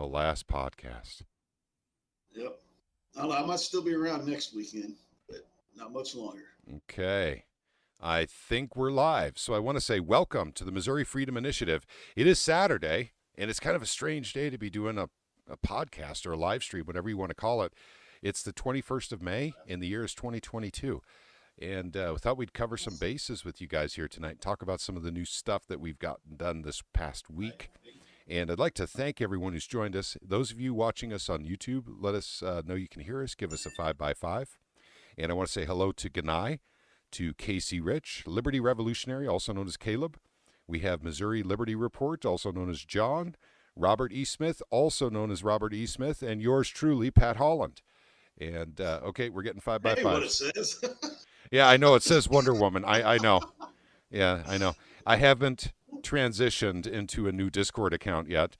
The last podcast. Yep. I don't know, I might still be around next weekend, but not much longer. Okay. I think we're live. So I want to say welcome to the Missouri Freedom Initiative. It is Saturday, and it's kind of a strange day to be doing a podcast or a live stream, whatever you want to call it. It's the 21st of May, and the year is 2022. And we thought we'd cover some bases with you guys here tonight, talk about some of the new stuff that we've gotten done this past week. And I'd like to thank everyone who's joined us. Those of you watching us on YouTube, let us know you can hear us. Give us a 5x5. And I want to say hello to Ganai, to Casey Rich, Liberty Revolutionary, also known as Caleb. We have Missouri Liberty Report, also known as John. Robert E. Smith, also known as Robert E. Smith. And yours truly, Pat Holland. And, okay, we're getting 5x5. Hey, what it says. Yeah, I know. It says Wonder Woman. I know. Yeah, I know. I haven't transitioned into a new Discord account yet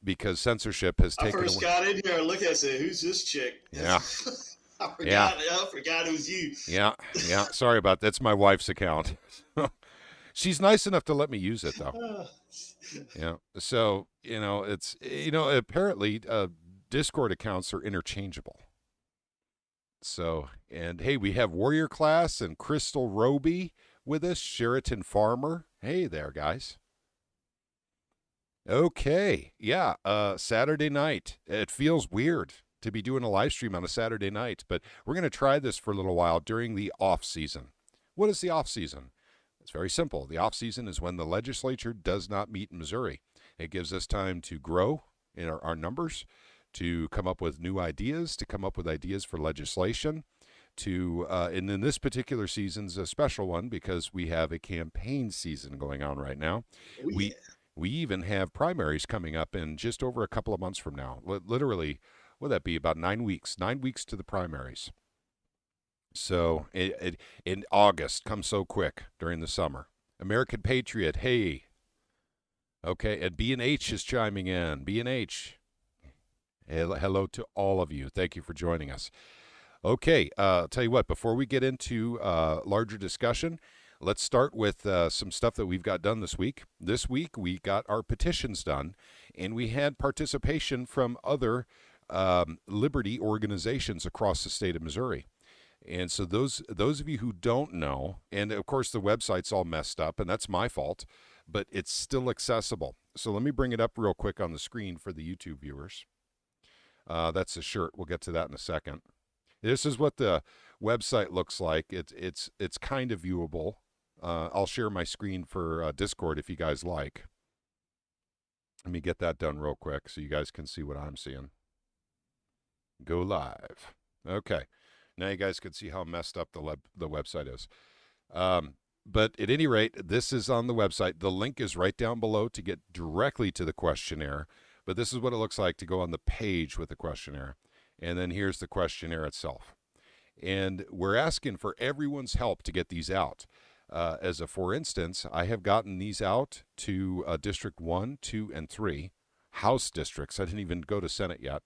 because censorship has taken away. I first got in here and looked at it and said, who's this chick? Yeah. I forgot it was you. Yeah. Sorry about that. That's my wife's account. She's nice enough to let me use it, though. Yeah. So, it's, apparently Discord accounts are interchangeable. So, and hey, we have Warrior Class and Crystal Roby with us, Sheraton Farmer. Hey there, guys. Okay. Yeah. Saturday night. It feels weird to be doing a live stream on a Saturday night, but we're going to try this for a little while during the off season. What is the off season? It's very simple. The off season is when the legislature does not meet in Missouri. It gives us time to grow in our numbers, to come up with new ideas, to come up with ideas for legislation, and in this particular season's a special one because we have a campaign season going on right now. Oh, yeah. We even have primaries coming up in just over a couple of months from now. Literally, would that be about 9 weeks? 9 weeks to the primaries. So in August, comes so quick during the summer. American Patriot, hey. Okay, and B&H is chiming in. B&H. Hello to all of you. Thank you for joining us. Okay, I'll tell you what, before we get into larger discussion, let's start with some stuff that we've got done this week. This week, we got our petitions done, and we had participation from other liberty organizations across the state of Missouri. And so those of you who don't know, and of course the website's all messed up, and that's my fault, but it's still accessible. So let me bring it up real quick on the screen for the YouTube viewers. That's a shirt. We'll get to that in a second. This is what the website looks like. It's kind of viewable. I'll share my screen for Discord if you guys like. Let me get that done real quick so you guys can see what I'm seeing. Go live. Okay. Now you guys can see how messed up the website is. But at any rate, this is on the website. The link is right down below to get directly to the questionnaire. But this is what it looks like to go on the page with the questionnaire. And then here's the questionnaire itself. And we're asking for everyone's help to get these out. For instance, I have gotten these out to District 1, 2, and 3, House districts. I didn't even go to Senate yet.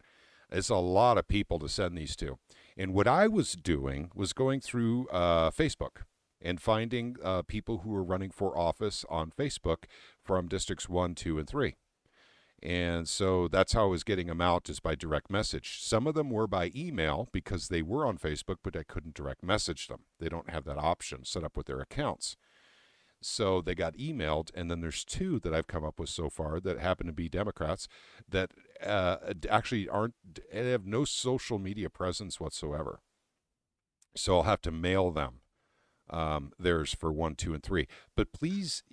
It's a lot of people to send these to. And what I was doing was going through Facebook and finding people who were running for office on Facebook from Districts 1, 2, and 3. And so that's how I was getting them out, is by direct message. Some of them were by email because they were on Facebook, but I couldn't direct message them. They don't have that option set up with their accounts. So they got emailed, and then there's 2 that I've come up with so far that happen to be Democrats that actually have no social media presence whatsoever. So I'll have to mail them. There's for 1, 2, and 3. But please,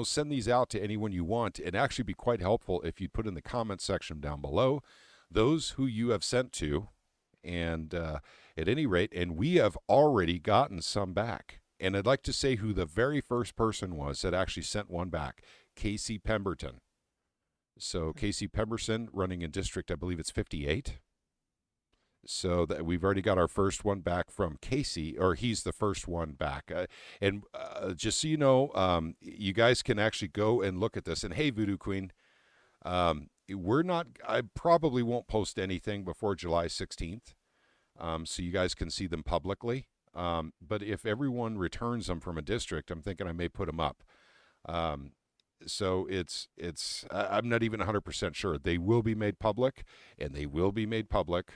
send these out to anyone you want. It'd actually be quite helpful if you put in the comment section down below those who you have sent to. And at any rate, and we have already gotten some back. And I'd like to say who the very first person was that actually sent one back, Casey Pemberton. So Casey Pemberton running in district, I believe it's 58. So that we've already got our first one back from Casey, or he's the first one back. And just so you know, you guys can actually go and look at this. And hey, Voodoo Queen, I probably won't post anything before July 16th, so you guys can see them publicly. But if everyone returns them from a district, I'm thinking I may put them up. So I'm not even 100% sure. They will be made public, and they will be made public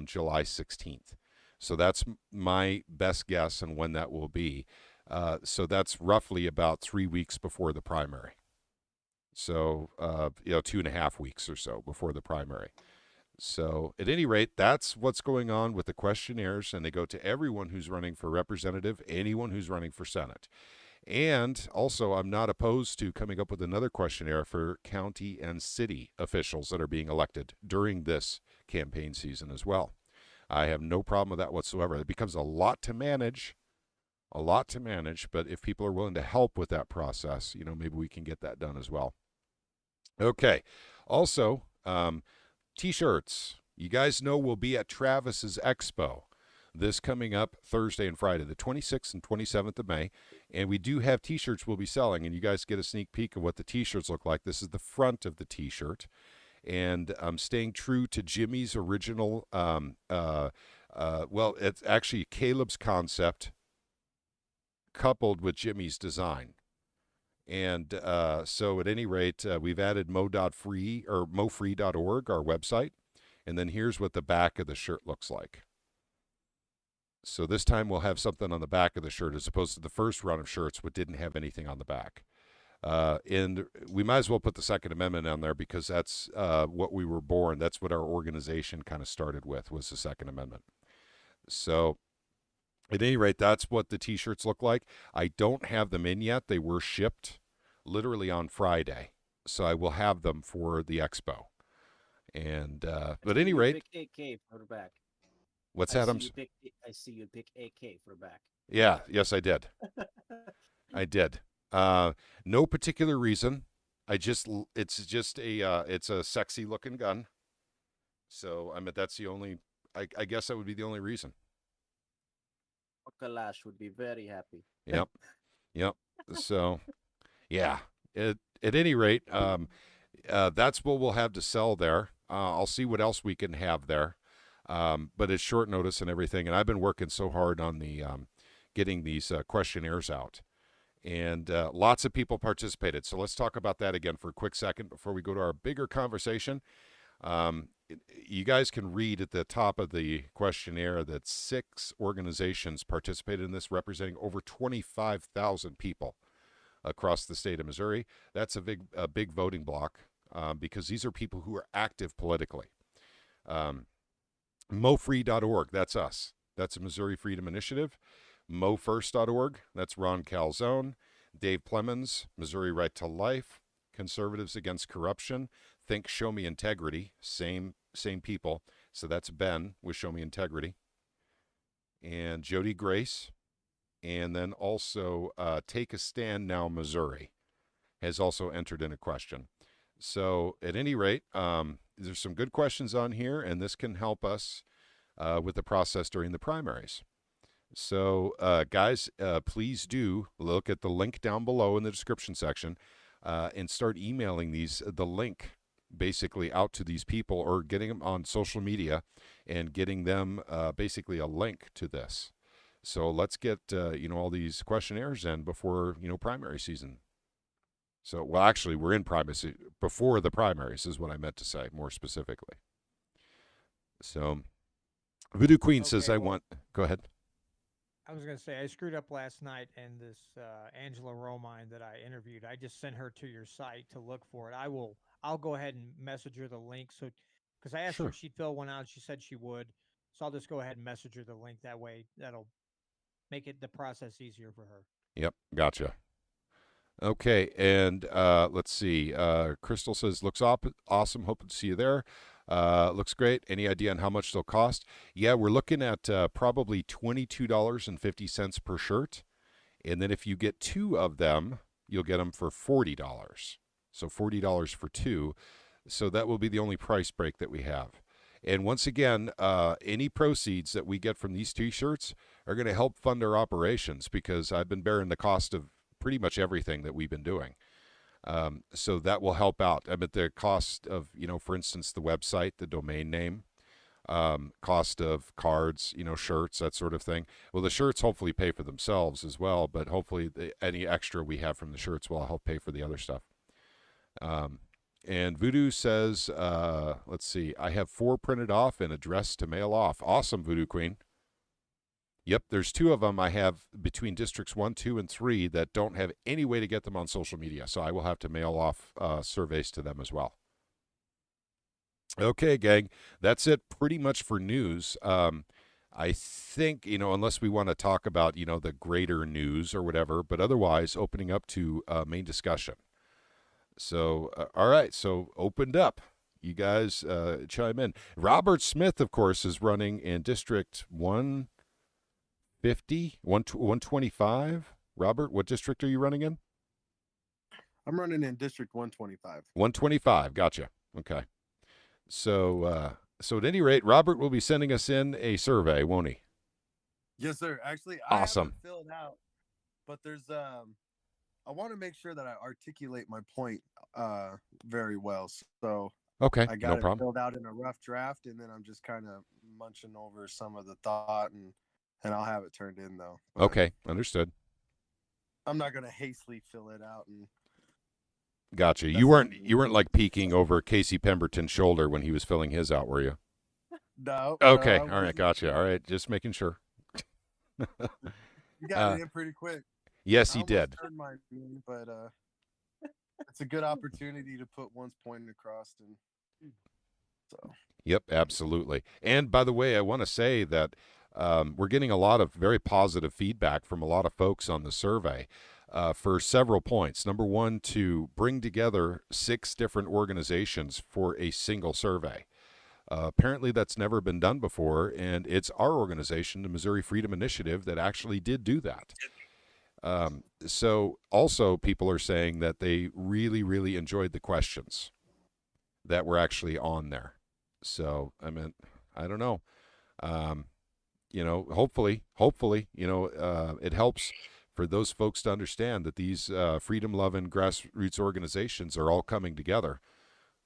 July 16th. So that's my best guess on when that will be. So that's roughly about 3 weeks before the primary. So 2.5 weeks or so before the primary. So, at any rate, that's what's going on with the questionnaires, and they go to everyone who's running for representative, anyone who's running for Senate. And also, I'm not opposed to coming up with another questionnaire for county and city officials that are being elected during this campaign season as well. I have no problem with that whatsoever. It becomes a lot to manage, but if people are willing to help with that process, maybe we can get that done as well. Okay. Also, T-shirts. You guys know we'll be at Travis's Expo this coming up Thursday and Friday, the 26th and 27th of May. And we do have T-shirts we'll be selling, and you guys get a sneak peek of what the T-shirts look like. This is the front of the T-shirt. And I'm staying true to Jimmy's original, it's actually Caleb's concept coupled with Jimmy's design. And so at any rate, we've added mo.free or mofree.org, our website. And then here's what the back of the shirt looks like. So this time we'll have something on the back of the shirt as opposed to the first run of shirts which didn't have anything on the back. And we might as well put the Second Amendment on there because that's what we were born. That's what our organization kind of started with, was the Second Amendment. So at any rate, that's what the T-shirts look like. I don't have them in yet. They were shipped literally on Friday. So I will have them for the expo. And but at any rate, pick AK for the back. What's that? I see you pick AK for the back. Yeah, yes, I did. I did. No particular reason. It's a sexy looking gun. So that's the only. I guess that would be the only reason. Kalash would be very happy. Yep. So, yeah. At any rate, that's what we'll have to sell there. I'll see what else we can have there. But it's short notice and everything, and I've been working so hard on the getting these questionnaires out. And lots of people participated. So let's talk about that again for a quick second before we go to our bigger conversation. You guys can read at the top of the questionnaire that 6 organizations participated in this, representing over 25,000 people across the state of Missouri. That's a big voting block because these are people who are active politically. MoFree.org, that's us. That's a Missouri Freedom Initiative. MoFirst.org, that's Ron Calzone. Dave Plemons, Missouri Right to Life. Conservatives Against Corruption. Think Show Me Integrity, same people. So that's Ben with Show Me Integrity. And Jody Grace. And then also Take a Stand Now Missouri has also entered in a question. So at any rate, there's some good questions on here, and this can help us with the process during the primaries. So guys, please do look at the link down below in the description section and start emailing the link basically out to these people, or getting them on social media and getting them basically a link to this. So let's get all these questionnaires in before primary season. So actually we're in primacy before the primaries is what I meant to say more specifically. So Voodoo Queen says go ahead. I was going to say, I screwed up last night, and this Angela Romine that I interviewed, I just sent her to your site to look for it. I'll go ahead and message her the link. So, because I asked her if she'd fill one out, she said she would. So I'll just go ahead and message her the link. That way, that'll make the process easier for her. Yep, gotcha. Okay, and let's see. Crystal says, looks awesome. Hoping to see you there. Looks great. Any idea on how much they'll cost? Yeah, we're looking at probably $22.50 per shirt. And then if you get 2 of them, you'll get them for $40. So $40 for 2. So that will be the only price break that we have. And once again, any proceeds that we get from these T-shirts are going to help fund our operations, because I've been bearing the cost of pretty much everything that we've been doing. So that will help out. I mean, the cost of, for instance, the website, the domain name, cost of cards, shirts, that sort of thing. Well, the shirts hopefully pay for themselves as well, but hopefully any extra we have from the shirts will help pay for the other stuff. And Voodoo says, let's see, I have 4 printed off and addressed to mail off. Awesome, Voodoo Queen. Yep, there's 2 of them I have between districts 1, 2, and 3 that don't have any way to get them on social media. So I will have to mail off surveys to them as well. Okay, gang, that's it pretty much for news. I think, unless we want to talk about, the greater news or whatever, but otherwise opening up to main discussion. So, all right, so opened up. You guys chime in. Robert Smith, of course, is running in District 150, 125. Robert, what district are you running in? I'm running in District 125. 125, gotcha. Okay. So, so at any rate, Robert will be sending us in a survey, won't he? Yes, sir. Actually, Awesome. I have it filled out, but there's I want to make sure that I articulate my point very well. So Okay, I got no it problem. filled out in a rough draft, and then I'm just kind of munching over some of the thought, and I'll have it turned in though. But Okay, understood. I'm not gonna hastily fill it out. And Gotcha. That's You weren't not- like peeking over Casey Pemberton's shoulder when he was filling his out, were you? no. Okay, I all right, wasn't. gotcha. All right, just making sure. You got it in pretty quick. Yes, I he almost did. turned mine in, but it's a good opportunity to put one's point across, and so. Yep, absolutely. And by the way, I want to say that we're getting a lot of very positive feedback from a lot of folks on the survey for several points. Number one, to bring together 6 different organizations for a single survey. Apparently, that's never been done before, and it's our organization, the Missouri Freedom Initiative, that actually did do that. So also, people are saying that they really, really enjoyed the questions that were actually on there. So, I mean, I don't know. Hopefully, it helps for those folks to understand that these freedom-loving grassroots organizations are all coming together,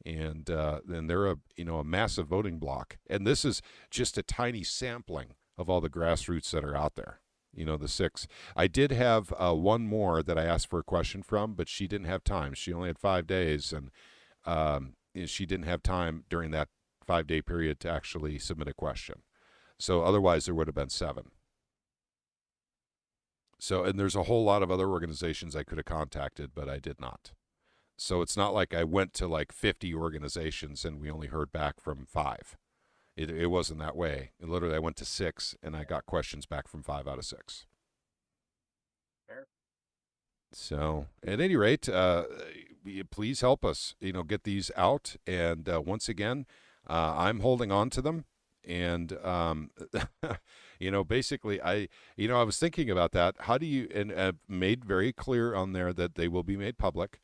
and then they're a massive voting bloc. And this is just a tiny sampling of all the grassroots that are out there. The 6. I did have one more that I asked for a question from, but she didn't have time. She only had 5 days, and she didn't have time during that 5-day period to actually submit a question. So otherwise, there would have been 7. So, and there's a whole lot of other organizations I could have contacted, but I did not. So it's not like I went to like 50 organizations and we only heard back from 5. It wasn't that way. Literally, I went to 6 and I got questions back from 5 out of 6. Fair. So at any rate, please help us, get these out. And once again, I'm holding on to them. And, basically I was thinking about that. How do you, and I've made very clear on there that they will be made public.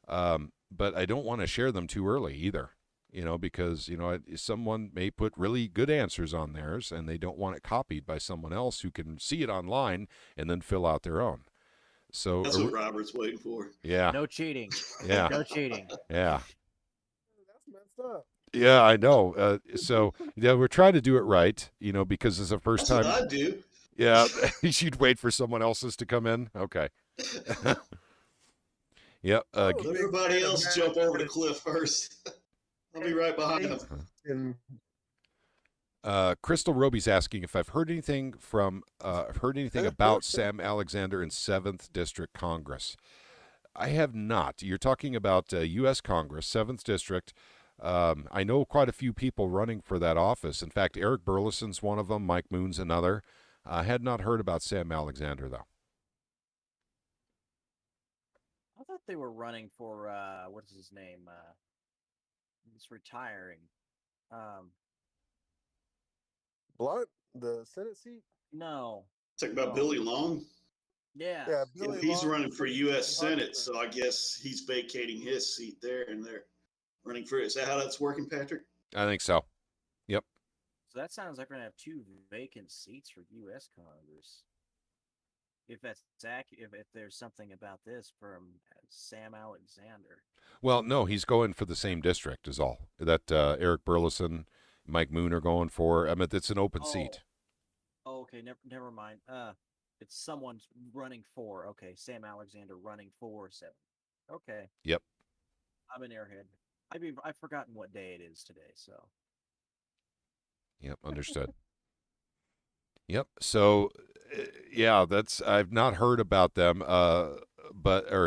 But I don't want to share them too early either, because, someone may put really good answers on theirs and they don't want it copied by someone else who can see it online and then fill out their own. So That's what Robert's waiting for. yeah, No cheating. yeah, No cheating. yeah. That's messed up. Yeah, I know. So yeah, we're trying to do it right, because it's the first That's time. what I do. Yeah, you'd wait for someone else's to come in. Okay. Yep. Let everybody else jump over the cliff first. I'll be right behind them. And Crystal Roby's asking if I've heard anything about Sam Alexander in 7th District Congress. I have not. You're talking about U.S. Congress, 7th District. I know quite a few people running for that office. In fact, Eric Burleson's one of them. Mike Moon's another. I had not heard about Sam Alexander, though. I thought they were running for what is his name? He's retiring. Blunt, the Senate seat. No. Talking about Billy Long. Yeah. Yeah, Yeah, Billy he's Long running for is U.S. Hunter. Senate, so I guess he's vacating his seat there, and they're running for it. Is that how that's working, Patrick? I think so. So that sounds like we're gonna have 2 vacant seats for U.S. Congress. If that's accurate, if there's something about this from Sam Alexander. Well, no, he's going for the same district is all. That Eric Burleson, Mike Moon are going for. I mean, it's an open seat. Oh, okay. Never mind. It's someone running for. Okay, Sam Alexander running for 7. Okay. Yep. I'm an airhead. I've forgotten what day it is today, so. Yep, understood. Yep. So, yeah, I've not heard about them, or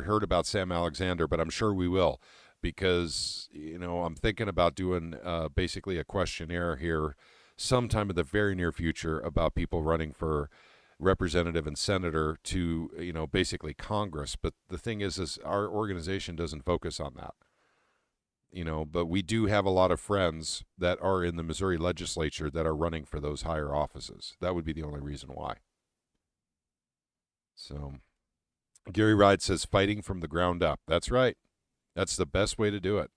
heard about Sam Alexander, but I'm sure we will, because I'm thinking about doing basically a questionnaire here sometime in the very near future about people running for representative and senator to basically Congress. But the thing is our organization doesn't focus on that. But we do have a lot of friends that are in the Missouri legislature that are running for those higher offices. That would be the only reason why. So, Gary Ride says fighting from the ground up. That's right. That's the best way to do it.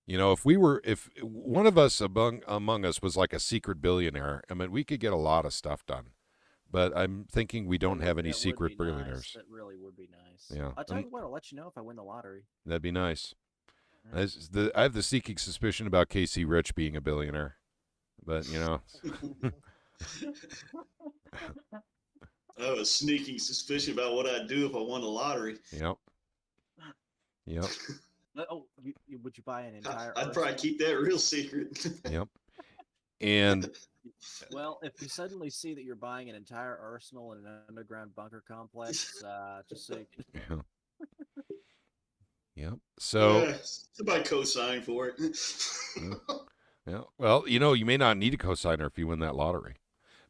If one of us among us was like a secret billionaire, I mean, we could get a lot of stuff done. But I'm thinking we don't have any That would secret be nice. billionaires. That really would be nice. Yeah. I'll tell you what. I'll let you know if I win the lottery. That'd be nice. Yeah. I have the sneaking suspicion about Casey Rich being a billionaire, but I have a sneaking suspicion about what I'd do if I won the lottery. Yep. Oh, would you buy an entire? I'd probably keep that real secret. Yep. And well, if you suddenly see that you're buying an entire arsenal in an underground bunker complex, just so you can. Yep. So somebody co-sign for it. yeah. Well, you may not need a cosigner if you win that lottery.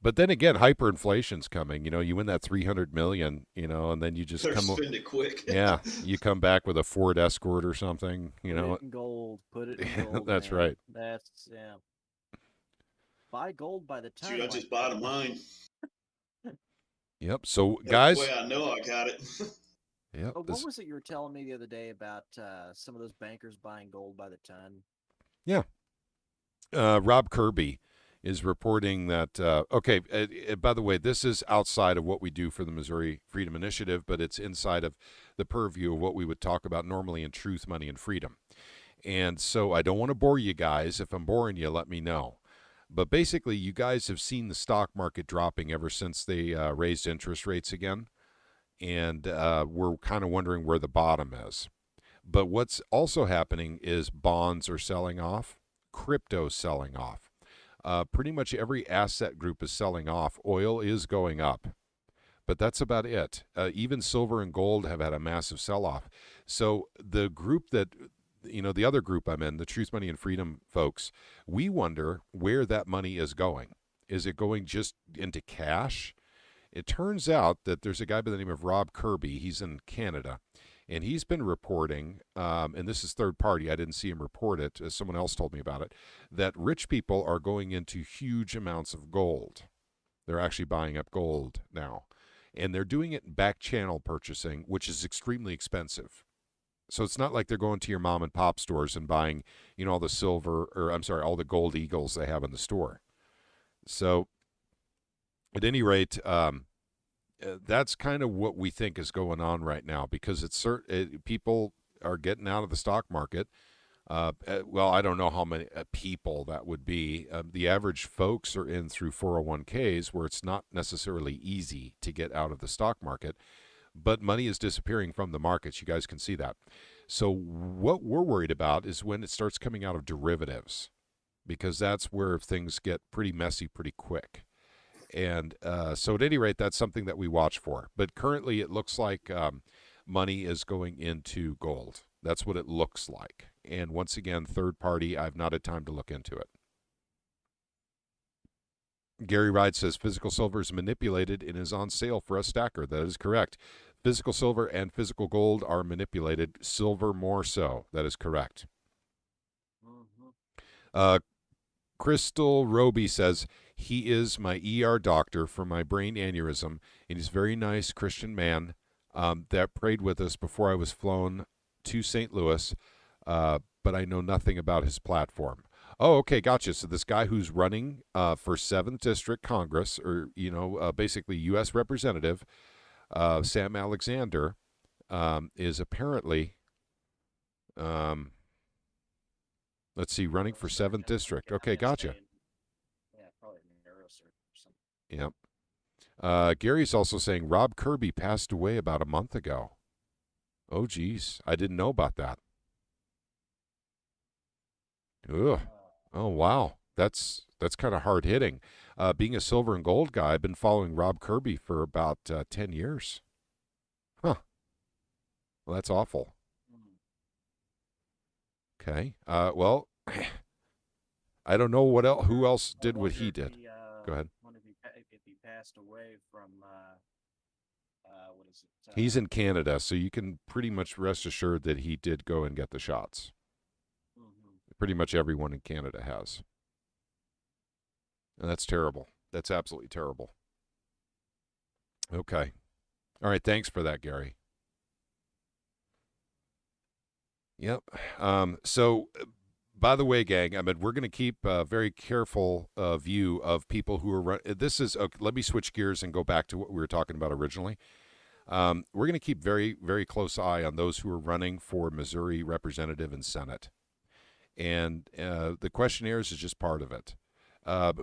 But then again, hyperinflation's coming. You win that $300 million, and then you just spend it quick. Yeah, you come back with a Ford Escort or something. Put it in gold. Put it in gold. That's man. right. That's Buy gold by the time. Dude, I just bought mine. Yep. So That's guys, the way I know I got it. Yep. What was it you were telling me the other day about some of those bankers buying gold by the ton? Yeah. Rob Kirby is reporting that, by the way, this is outside of what we do for the Missouri Freedom Initiative, but it's inside of the purview of what we would talk about normally in Truth, Money, and Freedom. And so I don't want to bore you guys. If I'm boring you, let me know. But basically, you guys have seen the stock market dropping ever since they raised interest rates again. And we're kind of wondering where the bottom is. But what's also happening is bonds are selling off, crypto's selling off. Pretty much every asset group is selling off. Oil is going up, but that's about it. Even silver and gold have had a massive sell-off. So the group that, the other group I'm in, the Truth, Money, and Freedom folks, we wonder where that money is going. Is it going just into cash? It turns out that there's a guy by the name of Rob Kirby. He's in Canada, and he's been reporting, and this is third party, I didn't see him report it, someone else told me about it, that rich people are going into huge amounts of gold. They're actually buying up gold now, and they're doing it in back channel purchasing, which is extremely expensive. So it's not like they're going to your mom and pop stores and buying, all the all the gold eagles they have in the store. So at any rate, that's kind of what we think is going on right now, because people are getting out of the stock market. Well, I don't know how many people that would be. The average folks are in through 401ks, where it's not necessarily easy to get out of the stock market, but money is disappearing from the markets. You guys can see that. So what we're worried about is when it starts coming out of derivatives, because that's where things get pretty messy pretty quick. And so at any rate, that's something that we watch for. But currently it looks like money is going into gold. That's what it looks like. And once again, third party, I've not had time to look into it. Gary Ride says physical silver is manipulated and is on sale for a stacker. That is correct. Physical silver and physical gold are manipulated. Silver more so. That is correct. Mm-hmm. Crystal Roby says, he is my ER doctor for my brain aneurysm, and he's a very nice Christian man that prayed with us before I was flown to St. Louis, but I know nothing about his platform. Oh, okay, gotcha. So this guy who's running for 7th District Congress, or, basically U.S. Representative, Sam Alexander, is apparently, let's see, running for 7th District. Okay, gotcha. Yeah, probably neurosurgeon or something. Yep. Gary's also saying Rob Kirby passed away about a month ago. Oh, geez. I didn't know about that. Ugh. Oh wow, that's kind of hard hitting. Being a silver and gold guy, I've been following Rob Kirby for about 10 years. Huh. Well, that's awful. Mm. Okay. Well, I don't know what else. Who else I did what wonder he if did? he, Go ahead. wonder if he passed away from what is it? He's in Canada, so you can pretty much rest assured that he did go and get the shots. Mhm. Pretty much everyone in Canada has. And that's terrible. That's absolutely terrible. Okay. All right. Thanks for that, Gary. Yep. So, by the way, gang, I mean, we're going to keep a very careful view of people who are this is okay, let me switch gears and go back to what we were talking about originally. We're going to keep very, very close eye on those who are running for Missouri representative and Senate. And the questionnaires is just part of it.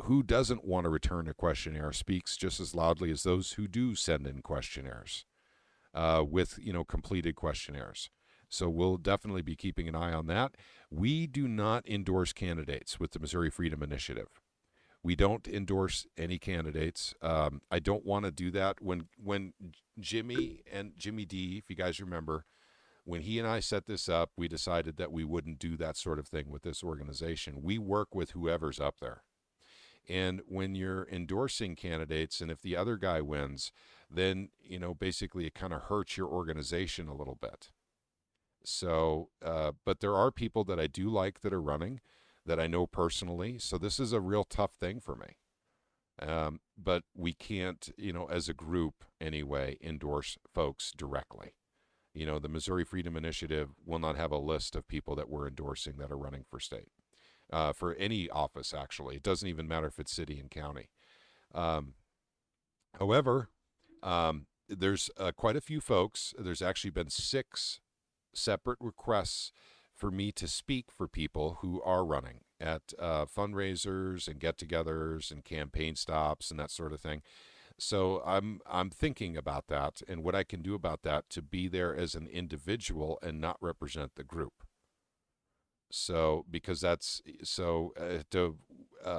Who doesn't want to return a questionnaire speaks just as loudly as those who do send in questionnaires with, completed questionnaires. So we'll definitely be keeping an eye on that. We do not endorse candidates with the Missouri Freedom Initiative. We don't endorse any candidates. I don't want to do that. When Jimmy D, if you guys remember, when he and I set this up, we decided that we wouldn't do that sort of thing with this organization. We work with whoever's up there. And when you're endorsing candidates, and if the other guy wins, then, basically it kind of hurts your organization a little bit. So, but there are people that I do like that are running that I know personally. So this is a real tough thing for me. But we can't, as a group anyway, endorse folks directly. The Missouri Freedom Initiative will not have a list of people that we're endorsing that are running for state, for any office, actually. It doesn't even matter if it's city and county. However, there's quite a few folks. There's actually been 6 separate requests for me to speak for people who are running at fundraisers and get-togethers and campaign stops and that sort of thing. So I'm thinking about that and what I can do about that to be there as an individual and not represent the group. So because that's so to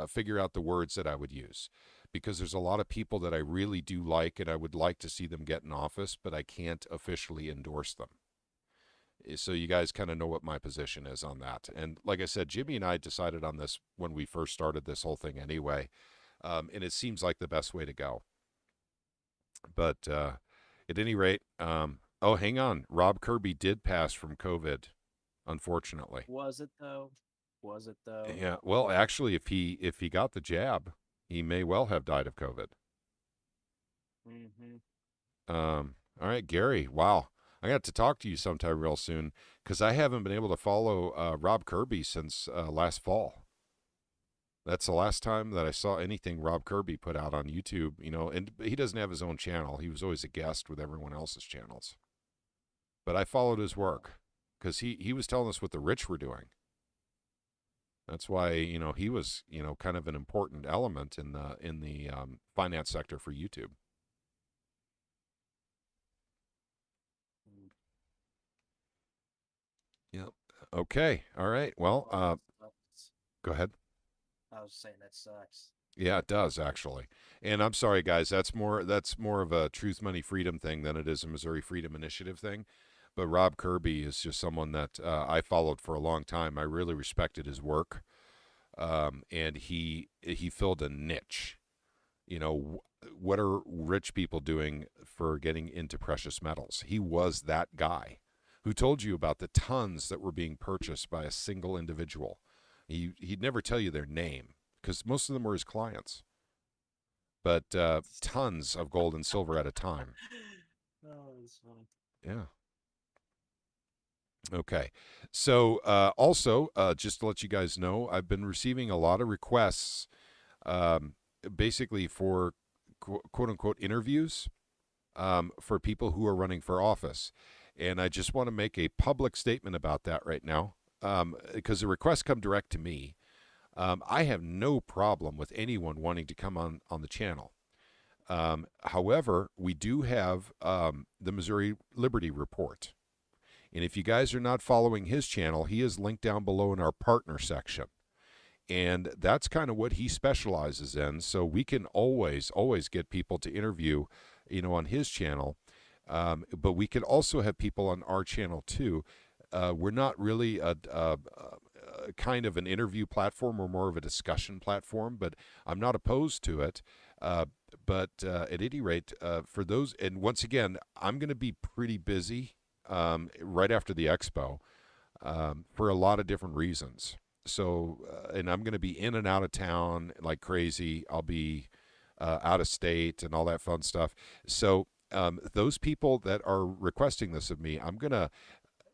figure out the words that I would use, because there's a lot of people that I really do like and I would like to see them get in office, but I can't officially endorse them. So you guys kind of know what my position is on that. And like I said, Jimmy and I decided on this when we first started this whole thing anyway, and it seems like the best way to go. But at any rate, oh, hang on. Rob Kirby did pass from COVID, unfortunately. Was it though? Was it though? Yeah. Well, actually, if he got the jab, he may well have died of COVID. Mm-hmm. All right, Gary. Wow. I got to talk to you sometime real soon because I haven't been able to follow Rob Kirby since last fall. That's the last time that I saw anything Rob Kirby put out on YouTube, and he doesn't have his own channel. He was always a guest with everyone else's channels. But I followed his work because he was telling us what the rich were doing. That's why, he was, kind of an important element in the finance sector for YouTube. Yep. Okay. All right. Well, go ahead. I was saying that sucks. Yeah, it does actually. And I'm sorry, guys. That's more of a Truth, Money, Freedom thing than it is a Missouri Freedom Initiative thing. But Rob Kirby is just someone that I followed for a long time. I really respected his work, and he filled a niche. What are rich people doing for getting into precious metals? He was that guy who told you about the tons that were being purchased by a single individual. He'd never tell you their name because most of them were his clients. But tons of gold and silver at a time. Oh, that's funny. Yeah. Okay. So also, just to let you guys know, I've been receiving a lot of requests basically for quote-unquote interviews for people who are running for office. And I just want to make a public statement about that right now. Because the requests come direct to me. I have no problem with anyone wanting to come on the channel. However, we do have the Missouri Liberty Report. And if you guys are not following his channel, he is linked down below in our partner section. And that's kind of what he specializes in. So we can always get people to interview, on his channel. But we could also have people on our channel too. We're not really a kind of an interview platform. We're more of a discussion platform, but I'm not opposed to it. But at any rate, for those, and once again, I'm going to be pretty busy right after the expo for a lot of different reasons. So, and I'm going to be in and out of town like crazy. I'll be out of state and all that fun stuff. So those people that are requesting this of me, I'm going to,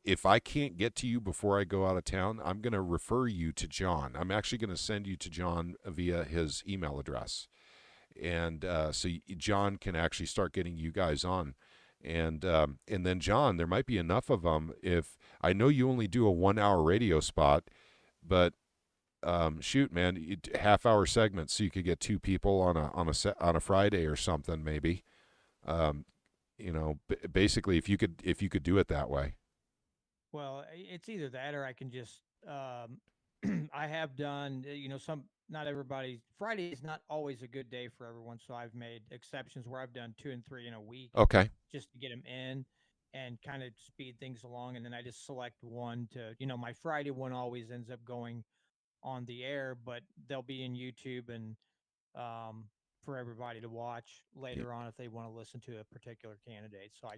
if I can't get to you before I go out of town, I'm going to refer you to John. I'm actually going to send you to John via his email address. And so John can actually start getting you guys on. And then, John, there might be enough of them. If I know you only do a 1 hour radio spot, but shoot, man, half-hour segments so you could get two people on a Friday or something, maybe. Basically, if you could do it that way. Well, it's either that or I can just I have done, not everybody, Friday is not always a good day for everyone. So I've made exceptions where I've done 2 and 3 in a week. Okay. Just to get them in and kind of speed things along. And then I just select one to, my Friday one always ends up going on the air, but they'll be in YouTube and for everybody to watch later on if they want to listen to a particular candidate. So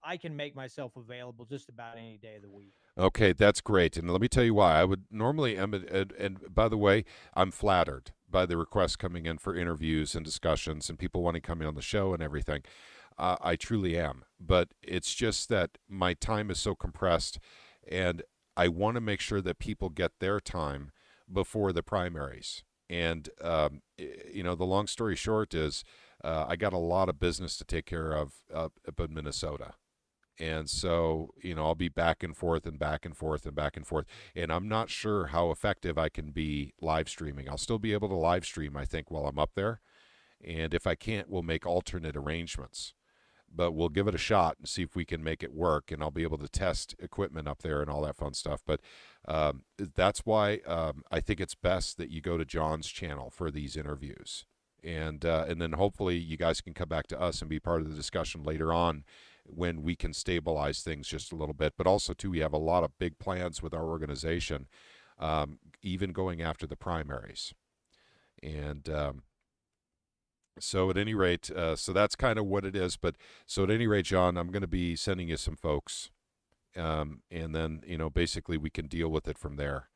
I can make myself available just about any day of the week. Okay, that's great. And let me tell you why. I would normally, and by the way, I'm flattered by the requests coming in for interviews and discussions and people wanting to come in on the show and everything. I truly am. But it's just that my time is so compressed, and I want to make sure that people get their time before the primaries. And, the long story short is I got a lot of business to take care of up in Minnesota. And so, I'll be back and forth and back and forth and back and forth. And I'm not sure how effective I can be live streaming. I'll still be able to live stream, I think, while I'm up there. And if I can't, we'll make alternate arrangements. But we'll give it a shot and see if we can make it work. And I'll be able to test equipment up there and all that fun stuff. But that's why I think it's best that you go to John's channel for these interviews. And then hopefully you guys can come back to us and be part of the discussion later on when we can stabilize things just a little bit. But also, too, we have a lot of big plans with our organization, even going after the primaries. And so at any rate, so that's kind of what it is. But so at any rate, John, I'm going to be sending you some folks. And then, basically we can deal with it from there.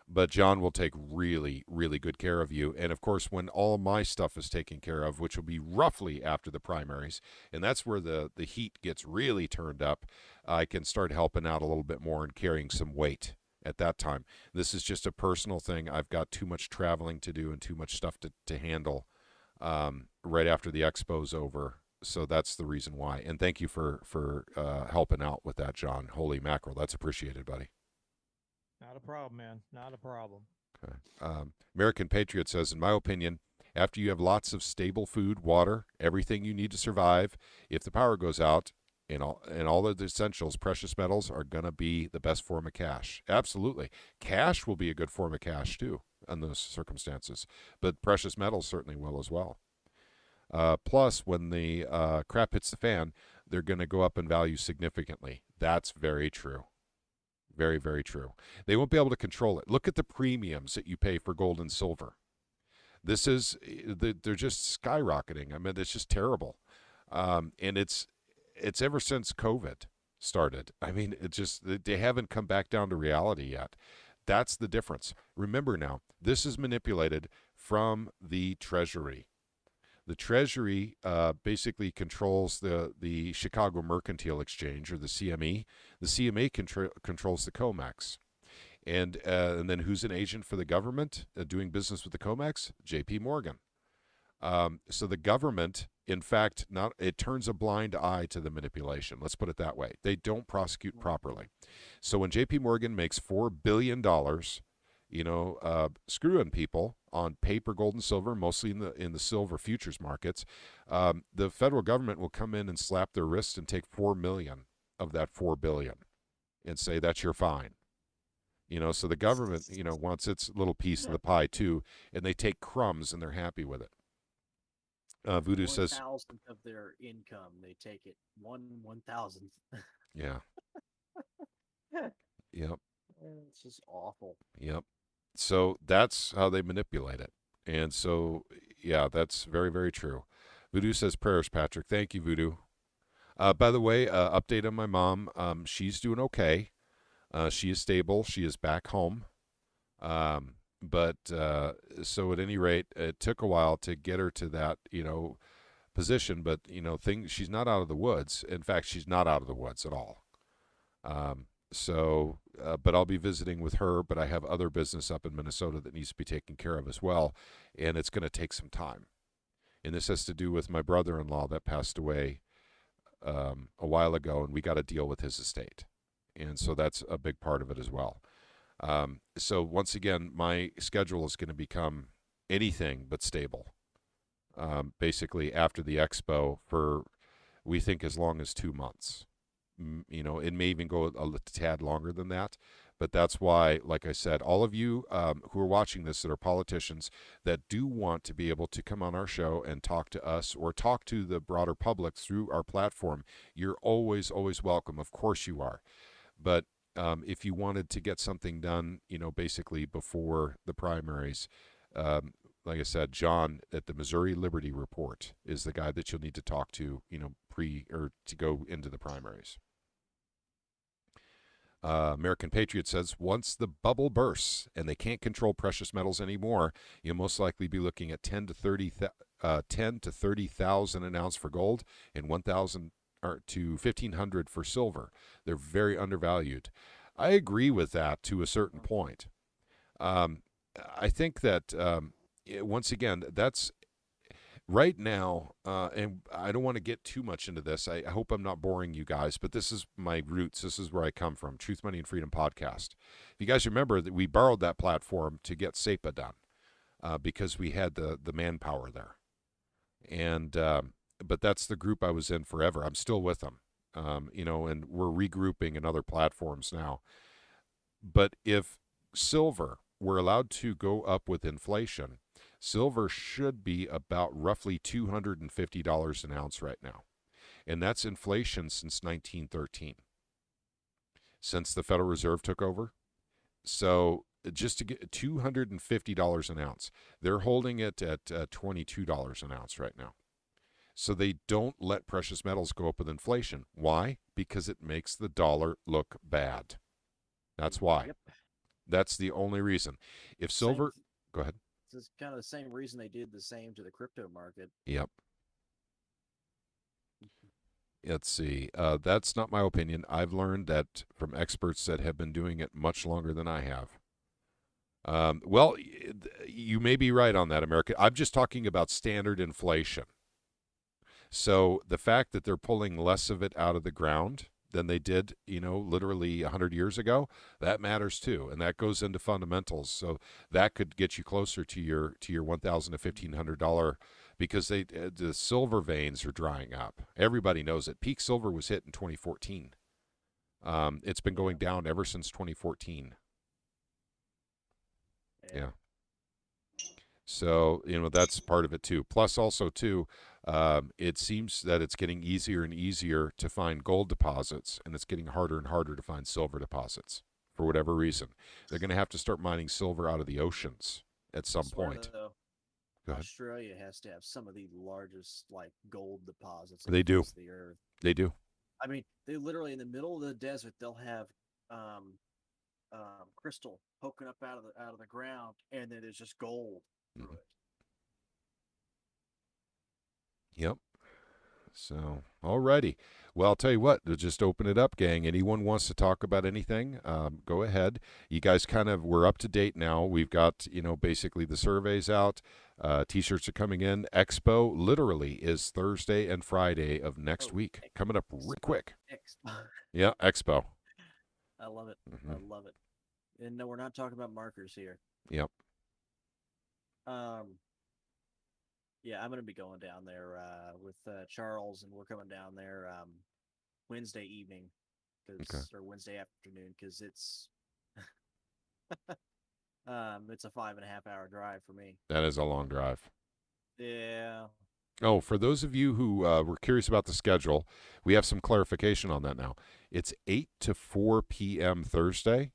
But John will take really, really good care of you. And, of course, when all my stuff is taken care of, which will be roughly after the primaries, and that's where the heat gets really turned up, I can start helping out a little bit more and carrying some weight at that time. This is just a personal thing. I've got too much traveling to do and too much stuff to handle right after the expo's over. So that's the reason why. And thank you for helping out with that, John. Holy mackerel. That's appreciated, buddy. Not a problem, man. Not a problem. Okay. American Patriot says, in my opinion, after you have lots of stable food, water, everything you need to survive, if the power goes out, and all of the essentials, precious metals are going to be the best form of cash. Absolutely. Cash will be a good form of cash, too, in those circumstances. But precious metals certainly will as well. Plus, when the crap hits the fan, they're going to go up in value significantly. That's very true. Very, very true. They won't be able to control it. Look at the premiums that you pay for gold and silver. They're just skyrocketing. I mean, it's just terrible. And it's ever since COVID started. I mean, they haven't come back down to reality yet. That's the difference. Remember now, this is manipulated from the Treasury. The Treasury basically controls the Chicago Mercantile Exchange, or the CME. The CME controls the COMEX. And then who's an agent for the government doing business with the COMEX? J.P. Morgan. So the government, in fact, it turns a blind eye to the manipulation. Let's put it that way. They don't prosecute properly. So when J.P. Morgan makes $4 billion, screwing people on paper, gold, and silver, mostly in the silver futures markets, the federal government will come in and slap their wrists and take $4 million of that $4 billion. and say that's your fine. So the government, wants its little piece of the pie too, and they take crumbs and they're happy with it. Voodoo says, 1,000th of their income, they take it 1/1000th. yeah, yep, It's just awful. yep. So that's how they manipulate it. And so, yeah, that's very, very true. Voodoo says prayers, Patrick. Thank you, Voodoo. By the way, update on my mom. She's doing okay. She is stable. She is back home. But so at any rate, it took a while to get her to that, position. But she's not out of the woods. In fact, she's not out of the woods at all. But I'll be visiting with her. But I have other business up in Minnesota that needs to be taken care of as well, and it's going to take some time. And this has to do with my brother-in-law that passed away a while ago, and we got to deal with his estate. And so that's a big part of it as well. So once again, my schedule is going to become anything but stable. Basically, after the expo for, we think, as long as 2 months. It may even go a tad longer than that. But that's why, like I said, all of you who are watching this that are politicians that do want to be able to come on our show and talk to us or talk to the broader public through our platform, you're always, always welcome. Of course you are. But if you wanted to get something done, basically before the primaries, like I said, John at the Missouri Liberty Report is the guy that you'll need to talk to, to go into the primaries. American Patriot says, once the bubble bursts and they can't control precious metals anymore, you'll most likely be looking at 10 to 30,000 an ounce for gold and 1,000 to 1,500 for silver. They're very undervalued. I agree with that to a certain point. I think that once again, that's right now, and I don't want to get too much into this. I hope I'm not boring you guys, but this is my roots. This is where I come from, Truth, Money, and Freedom podcast. If you guys remember that we borrowed that platform to get SEPA done because we had the manpower there. And but that's the group I was in forever. I'm still with them, and we're regrouping in other platforms now. But if silver were allowed to go up with inflation, silver should be about roughly $250 an ounce right now. And that's inflation since 1913, since the Federal Reserve took over. So just to get $250 an ounce, they're holding it at $22 an ounce right now. So they don't let precious metals go up with inflation. Why? Because it makes the dollar look bad. That's why. Yep. That's the only reason. If silver, go ahead. It's kind of the same reason they did the same to the crypto market. Yep. Let's see. That's not my opinion. I've learned that from experts that have been doing it much longer than I have. Well, you may be right on that, America. I'm just talking about standard inflation. So the fact that they're pulling less of it out of the ground than they did, literally 100 years ago, that matters too, and that goes into fundamentals. So that could get you closer to your $1,000 to $1,500 because the silver veins are drying up. Everybody knows it. Peak silver was hit in 2014. It's been going down ever since 2014. Yeah. So, that's part of it too. Plus also too, it seems that it's getting easier and easier to find gold deposits, and it's getting harder and harder to find silver deposits for whatever reason. They're going to have to start mining silver out of the oceans at some point. Though, Go ahead. Australia has to have some of the largest gold deposits. They do. The earth. They do. I mean, they literally in the middle of the desert, they'll have crystal poking up out of the ground, and then there's just gold through it. Yep. So, alrighty. Well, I'll tell you what, just open it up, gang. Anyone wants to talk about anything, go ahead. You guys we're up to date now. We've got, basically the surveys out. T-shirts are coming in. Expo literally is Thursday and Friday of next week. Coming up real quick. Expo. Yeah, Expo. I love it. Mm-hmm. I love it. And no, we're not talking about markers here. Yep. Yeah, I'm going to be going down there with Charles, and we're coming down there Wednesday evening or Wednesday afternoon, because it's it's a 5.5 hour drive for me. That is a long drive. Yeah. Oh, for those of you who were curious about the schedule, we have some clarification on that now. It's 8 to 4 p.m. Thursday,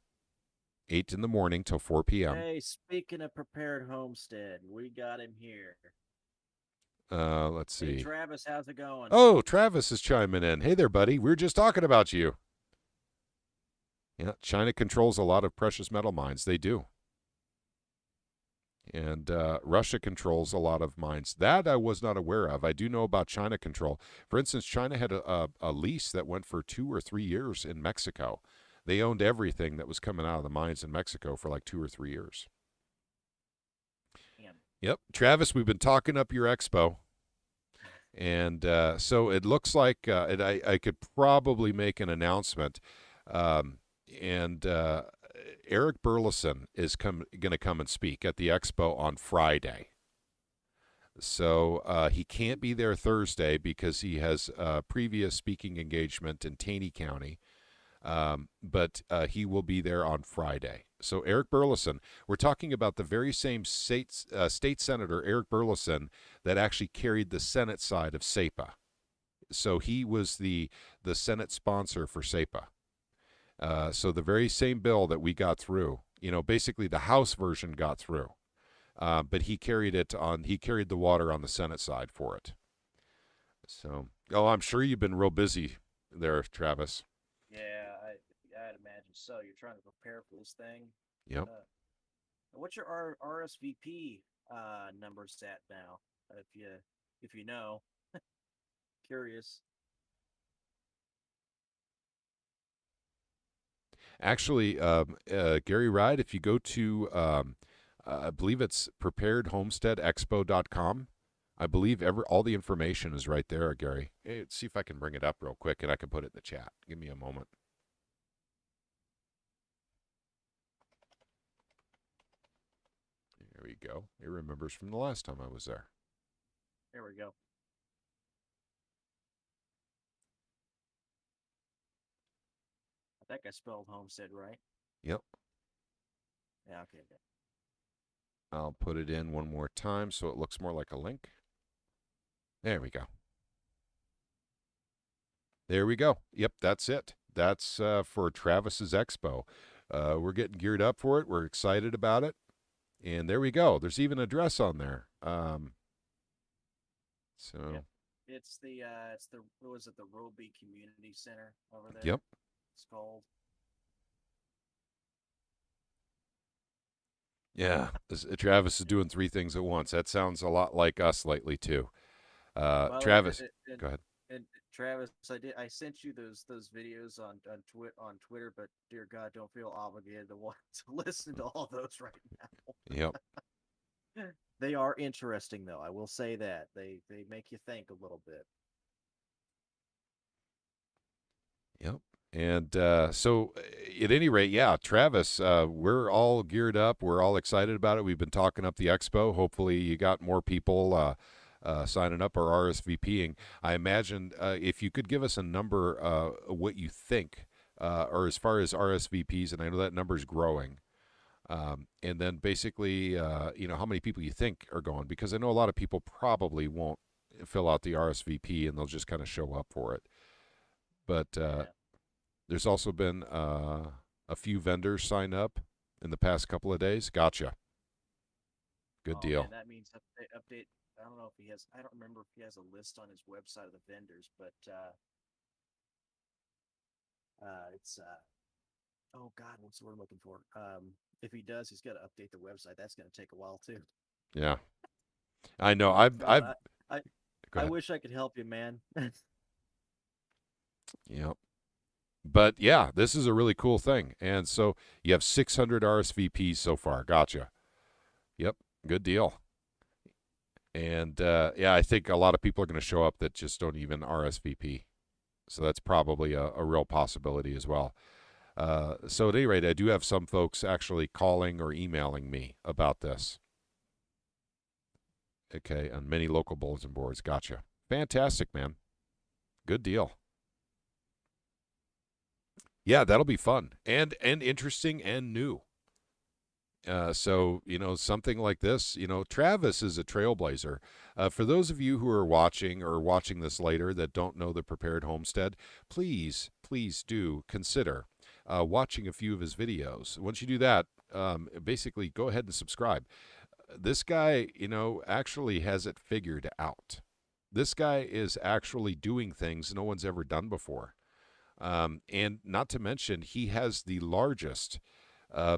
8 in the morning till 4 p.m. Hey, speaking of Prepared Homestead, we got him here. Let's Hey, see. Travis, how's it going? Oh, Travis is chiming in. Hey there, buddy. We were just talking about you. Yeah, China controls a lot of precious metal mines. They do. And Russia controls a lot of mines. That I was not aware of. I do know about China control. For instance, China had a lease that went for 2 or 3 years in Mexico. They owned everything that was coming out of the mines in Mexico for like 2 or 3 years. Damn. Yep. Travis, we've been talking up your expo. And so it looks like I could probably make an announcement. Eric Burleson is going to come and speak at the expo on Friday. So he can't be there Thursday because he has a previous speaking engagement in Taney County. But he will be there on Friday. So Eric Burleson, we're talking about the very same state senator, Eric Burleson, that actually carried the Senate side of SEPA. So he was the Senate sponsor for SEPA. So the very same bill that we got through, basically the House version got through, but he carried the water on the Senate side for it. So, I'm sure you've been real busy there, Travis. Yeah, I'd imagine so. You're trying to prepare for this thing. Yep. What's your RSVP number set now? If you know, curious. Actually, Gary Ride, if you go to, I believe it's preparedhomesteadexpo.com, I believe all the information is right there, Gary. Hey, let's see if I can bring it up real quick and I can put it in the chat. Give me a moment. There we go. It remembers from the last time I was there. There we go. I think I spelled homestead right. Yep. Yeah, okay. I'll put it in one more time so it looks more like a link. There we go. There we go. Yep, that's it. That's for Travis's Expo. We're getting geared up for it. We're excited about it. And there we go. There's even a dress on there. Yep. It's the what was it, the Roby Community Center over there? Yep. It's called. Yeah, Travis is doing 3 things at once. That sounds a lot like us lately too. Travis, go ahead. And Travis, I sent you those videos on Twitter, but dear God, don't feel obligated to want to listen to all those right now. Yep. They are interesting, though. I will say that they make you think a little bit. Yep. And so at any rate, yeah, Travis, we're all geared up. We're all excited about it. We've been talking up the expo. Hopefully you got more people signing up or RSVPing. I imagine if you could give us a number, what you think, or as far as RSVPs, and I know that number's growing. And then basically, how many people you think are going, because I know a lot of people probably won't fill out the RSVP and they'll just kind of show up for it. But there's also been a few vendors sign up in the past couple of days. Gotcha. Good deal. Man, that means update. I don't know if he has. I don't remember if he has a list on his website of the vendors, but it's oh God, what's the word I'm looking for? If he does, he's got to update the website. That's going to take a while too. Yeah, I know. I wish I could help you, man. Yep. But yeah, this is a really cool thing. And so you have 600 RSVPs so far. Gotcha. Yep. Good deal. And I think a lot of people are going to show up that just don't even RSVP. So that's probably a real possibility as well. So at any rate, I do have some folks actually calling or emailing me about this. Okay, on many local bulletin boards. Gotcha. Fantastic, man. Good deal. Yeah, that'll be fun and interesting and new. So, something like this, Travis is a trailblazer. For those of you who are watching or watching this later that don't know the Prepared Homestead, please do consider watching a few of his videos. Once you do that, basically go ahead and subscribe. This guy, actually has it figured out. This guy is actually doing things no one's ever done before. And not to mention, he has the largest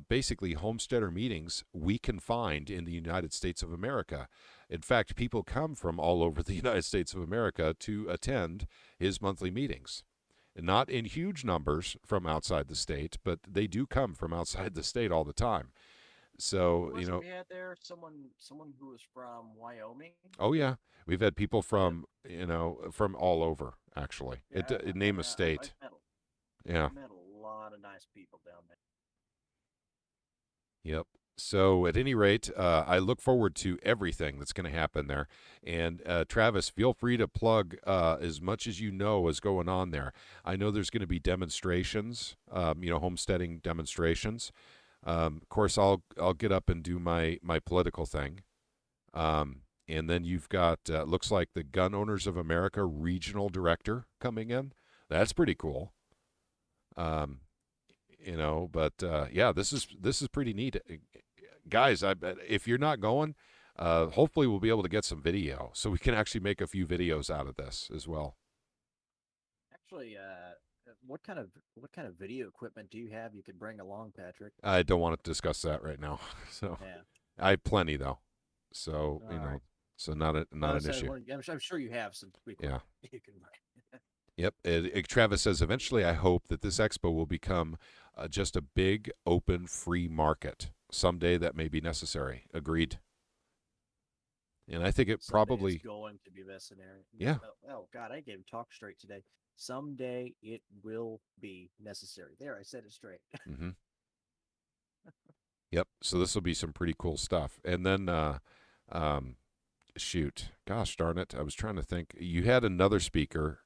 basically homesteader meetings we can find in the United States of America. In fact, people come from all over the United States of America to attend his monthly meetings. Not in huge numbers from outside the state, but they do come from outside the state all the time. So, Who was it we had there? Someone who was from Wyoming. oh yeah, we've had people from, from all over, actually. Yeah, Name a state. Yeah. I met a lot of nice people down there. Yep. So at any rate, I look forward to everything that's going to happen there. And Travis, feel free to plug as much as you know is going on there. I know there's going to be demonstrations, homesteading demonstrations. Of course, I'll get up and do my political thing. And then you've got looks like the Gun Owners of America regional director coming in. That's pretty cool. But yeah, this is pretty neat, guys. I bet if you're not going, hopefully we'll be able to get some video, so we can actually make a few videos out of this as well. Actually, what kind of video equipment do you have? You could bring along, Patrick. I don't want to discuss that right now. So Yeah. I have plenty though, so All right. so not an issue. I'm sure you have some. Yeah. You can bring. Yep. Travis says, eventually I hope that this expo will become just a big, open, free market. Someday that may be necessary. Agreed. And I think it Someday probably... it's going to be necessary. Yeah. Oh, God, I gave talk straight today. Someday it will be necessary. There, I said it straight. Mm-hmm. Yep. So this will be some pretty cool stuff. And then, shoot. Gosh darn it. I was trying to think. You had another speaker...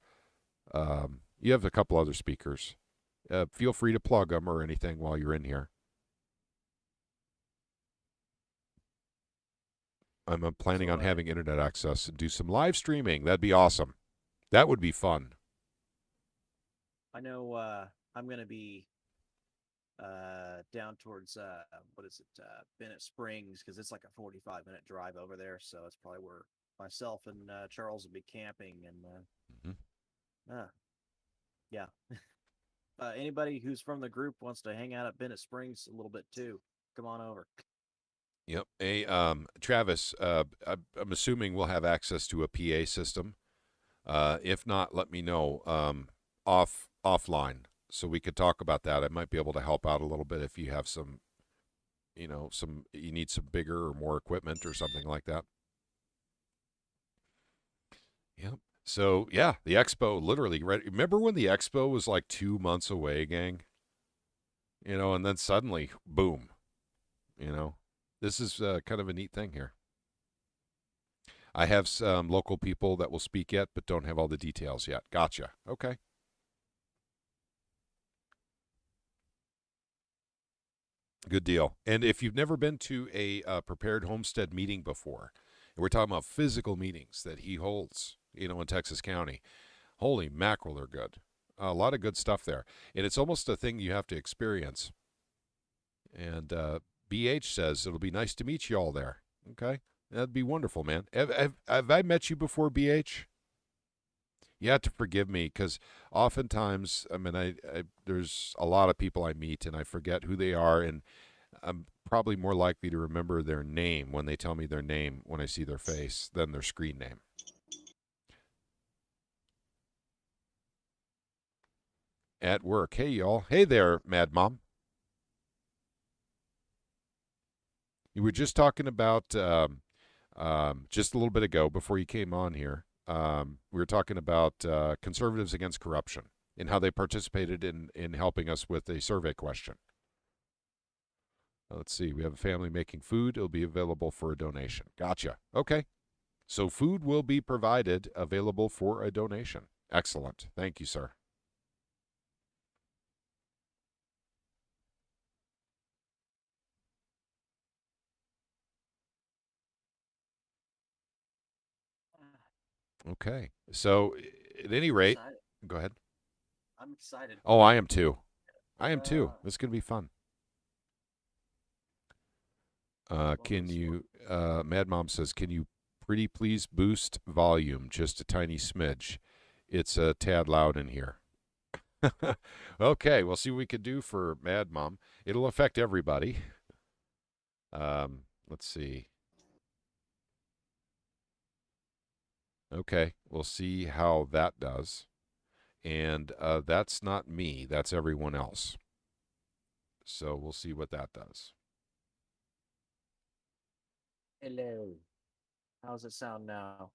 you have a couple other speakers. Feel free to plug them or anything while you're in here. I'm planning on having internet access and do some live streaming. That'd be awesome. That would be fun. I know I'm going to be down towards, Bennett Springs, because it's like a 45-minute drive over there. So it's probably where myself and Charles will be camping. And yeah. Anybody who's from the group wants to hang out at Bennett Springs a little bit too, come on over. Yep. Hey, Travis, I'm assuming we'll have access to a PA system. If not, let me know offline so we could talk about that. I might be able to help out a little bit if you have some, you need some bigger or more equipment or something like that. Yep. So, yeah, the expo, literally, right? Remember when the expo was like 2 months away, gang? And then suddenly, boom. This is kind of a neat thing here. I have some local people that will speak yet, but don't have all the details yet. Gotcha. Okay. Good deal. And if you've never been to a Prepared Homestead meeting before, and we're talking about physical meetings that he holds, in Texas County. Holy mackerel, they're good. A lot of good stuff there. And it's almost a thing you have to experience. And BH says, it'll be nice to meet you all there. Okay? That'd be wonderful, man. Have I met you before, BH? You have to forgive me because oftentimes, I there's a lot of people I meet and I forget who they are, and I'm probably more likely to remember their name when they tell me their name when I see their face than their screen name. At work. Hey, y'all. Hey there, Mad Mom. You were just talking about, just a little bit ago before you came on here, we were talking about conservatives against corruption and how they participated in helping us with a survey question. Let's see. We have a family making food. It'll be available for a donation. Gotcha. Okay. So food will be provided, available for a donation. Excellent. Thank you, sir. Okay. So at any rate, Excited. go ahead. I'm excited. Oh, I am too. I am Uh, too. This is going to be fun. Can this you, Mad Mom says, can you pretty please boost volume just a tiny smidge? It's a tad loud in here. Okay, we'll see what we can do for Mad Mom. It'll affect everybody. Let's see. Okay, we'll see how that does. And that's not me. That's everyone else. So we'll see what that does. Hello. How's it sound now?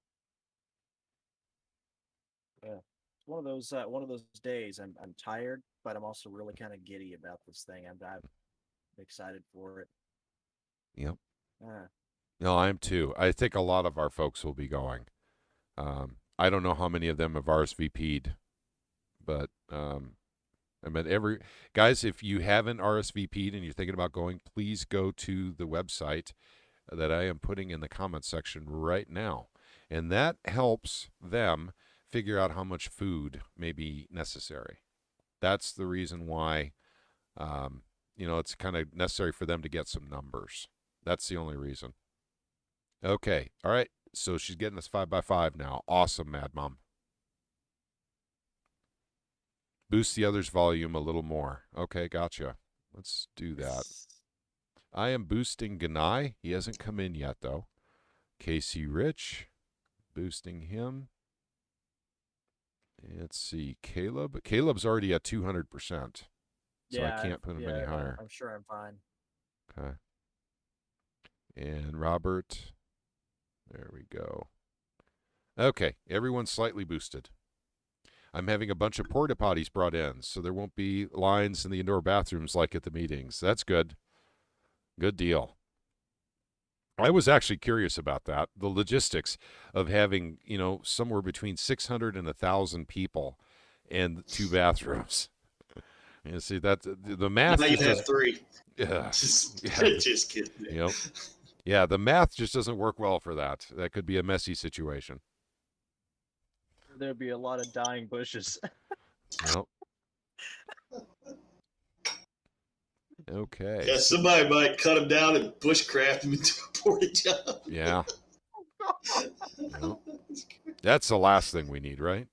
Yeah. It's one of those days. I'm tired, but I'm also really kind of giddy about this thing. I'm excited for it. Yep. Uh, No, I am too. I think a lot of our folks will be going. I don't know how many of them have RSVP'd, but I mean, guys, if you haven't RSVP'd and you're thinking about going, please go to the website that I am putting in the comments section right now, and that helps them figure out how much food may be necessary. That's the reason why, it's kind of necessary for them to get some numbers. That's the only reason. Okay, all right. So she's getting us 5x5 now. Awesome, Mad Mom. Boost the other's volume a little more. Okay, gotcha. Let's do that. I am boosting Ganai. He hasn't come in yet, though. Casey Rich, boosting him. Let's see, Caleb. Caleb's already at 200%, so yeah, I can't put him any yeah, higher. I'm sure I'm fine. Okay. And Robert. There we go. Okay, everyone's slightly boosted. I'm having a bunch of porta potties brought in, so there won't be lines in the indoor bathrooms like at the meetings. That's good. Good deal. I was actually curious about that, the logistics of having, somewhere between 600 and 1,000 people and 2 bathrooms. You see, that the math Now you just have doesn't, 3. yeah, Just, yeah, just kidding. yeah, the math just doesn't work well for that. That could be a messy situation. There'd be a lot of dying bushes. Yep. Okay. Yeah, somebody might cut him down and bushcraft him into a porta john. Yeah. Yep. That's the last thing we need, right?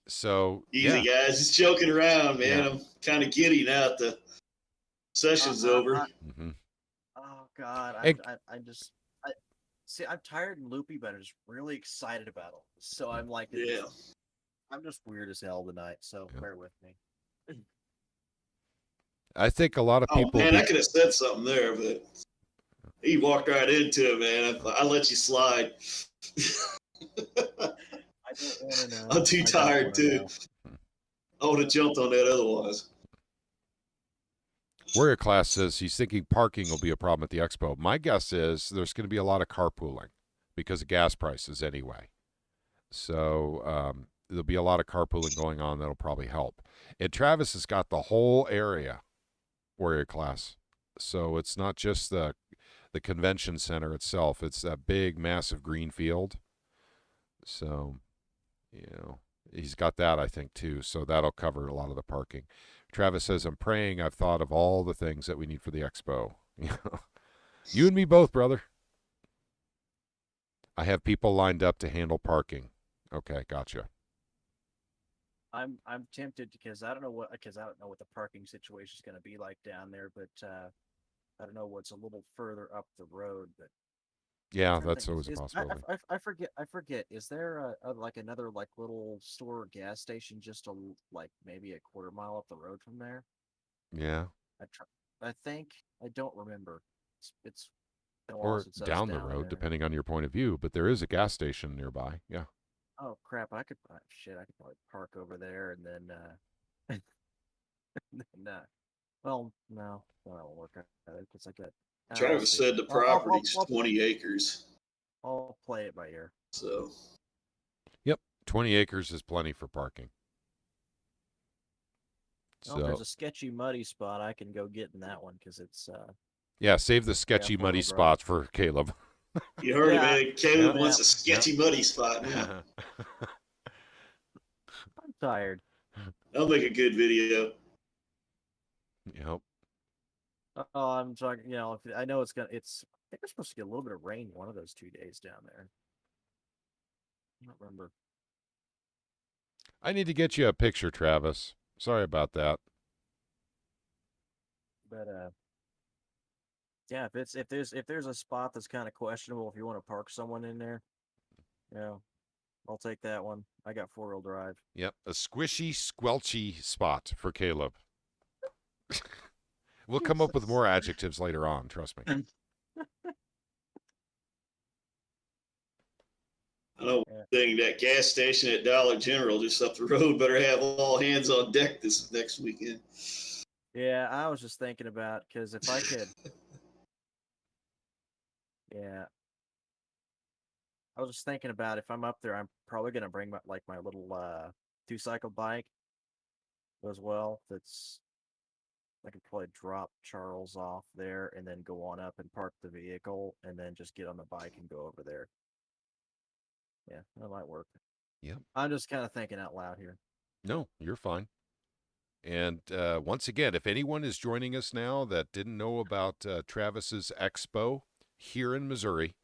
So Easy, yeah. guys. Just joking around, man. Yeah. I'm kind of giddy now that the session's over. Mm-hmm. Oh God, I see. I'm tired and loopy, but I'm just really excited about it. So I'm like, Yeah. I'm just weird as hell tonight. So bear with me. I think a lot of Oh people. man, I could have said something there, but he walked right into it, man. I let you slide. I don't want to know. I'm too tired too. I would have jumped on that otherwise. Warrior Class says he's thinking parking will be a problem at the expo. My guess is there's going to be a lot of carpooling because of gas prices anyway. So there'll be a lot of carpooling going on that'll probably help. And Travis has got the whole area, Warrior Class. So it's not just the convention center itself. It's that big, massive green field. So, he's got that, I think, too. So that'll cover a lot of the parking. Travis says, I'm praying I've thought of all the things that we need for the expo. You and me both, brother. I have people lined up to handle parking. Okay, gotcha. I'm tempted because I don't know what the parking situation is going to be like down there, but I don't know what's a little further up the road. But yeah, that's always a possibility. I forget. Is there like another like little store or gas station just like maybe a quarter mile up the road from there? Yeah. I think I don't remember. It's been a while Or since I was down the road, there. depending on your point of view. But there is a gas station nearby. Yeah. Oh crap! I could probably park over there and then well, no, that won't work out because I got. Travis said the property's 20 acres. I'll play it by ear. So. Yep, 20 acres is plenty for parking. So if there's a sketchy, muddy spot, I can go get in that one because it's. Yeah, save the sketchy, muddy spots for Caleb. You heard Yeah. it, man. Caleb Yeah. wants a sketchy muddy spot now. I'm tired. That'll make a good video. Yep. Oh, I'm talking. You know, if, I know it's gonna. It's. I think we're supposed to get a little bit of rain one of those 2 days down there. I don't remember. I need to get you a picture, Travis. Sorry about that. But yeah, if there's a spot that's kind of questionable, if you want to park someone in there, you know, I'll take that one. I got 4-wheel drive. Yep. A squishy, squelchy spot for Caleb. We'll come up with more adjectives later on. Trust me. I know Yeah. one thing, that gas station at Dollar General just up the road better have all hands on deck this next weekend. Yeah, I was just thinking about because if I could, yeah, I was just thinking about if I'm up there, I'm probably gonna bring my little 2-cycle bike as well. That's I could probably drop Charles off there and then go on up and park the vehicle and then just get on the bike and go over there. Yeah, that might work. Yep. I'm just kind of thinking out loud here. No, you're fine. And once again, if anyone is joining us now that didn't know about Travis's expo here in Missouri,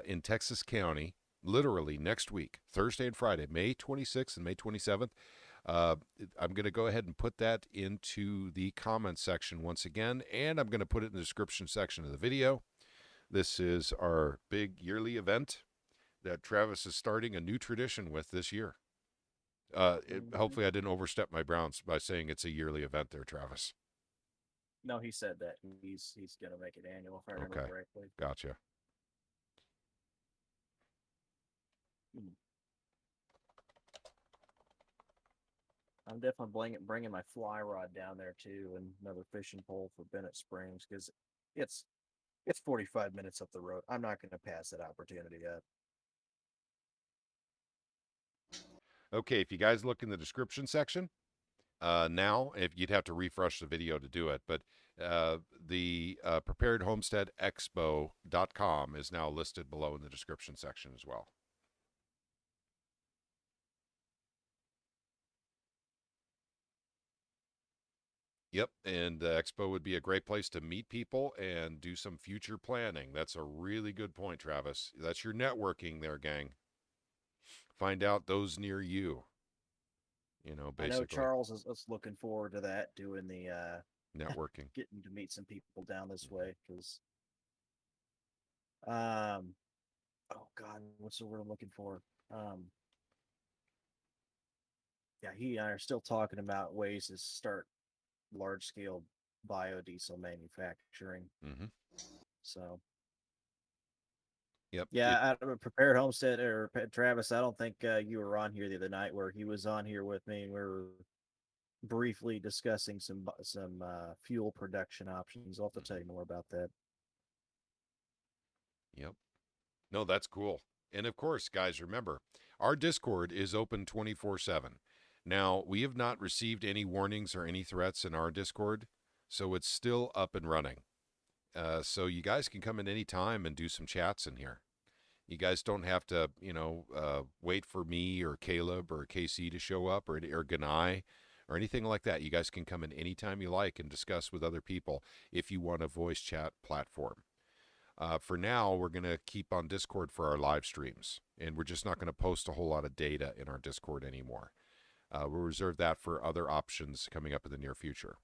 in Texas County, literally next week, Thursday and Friday, May 26th and May 27th, I'm going to go ahead and put that into the comment section once again, and I'm going to put it in the description section of the video. This is our big yearly event that Travis is starting a new tradition with this year. Hopefully I didn't overstep my bounds by saying it's a yearly event there, Travis. No, he said that he's gonna make it annual if I remember Okay. correctly. Gotcha. I'm definitely bringing my fly rod down there too, and another fishing pole for Bennett Springs because it's 45 minutes up the road. I'm not going to pass that opportunity up. Okay, if you guys look in the description section, now, if you'd have to refresh the video to do it, but the preparedhomesteadexpo.com is now listed below in the description section as well. Yep, and the expo would be a great place to meet people and do some future planning. That's a really good point, Travis. That's your networking there, gang. Find out those near you. You know, basically. I know Charles is looking forward to that, doing the networking. getting to meet some people down this way because oh god, what's the word I'm looking for? Yeah, he and I are still talking about ways to start large scale biodiesel manufacturing. Mm-hmm. So Yep. yeah, Prepared Homestead or Travis, I don't think you were on here the other night where he was on here with me and we were briefly discussing some fuel production options. I'll have to tell you more about that. Yep. No, that's cool. And of course, guys, remember, our Discord is open 24/7. Now, we have not received any warnings or any threats in our Discord, so it's still up and running. So you guys can come in any time and do some chats in here. You guys don't have to, wait for me or Caleb or KC to show up or Ganai or anything like that. You guys can come in anytime you like and discuss with other people if you want a voice chat platform. For now, we're going to keep on Discord for our live streams, and we're just not going to post a whole lot of data in our Discord anymore. We'll reserve that for other options coming up in the near future.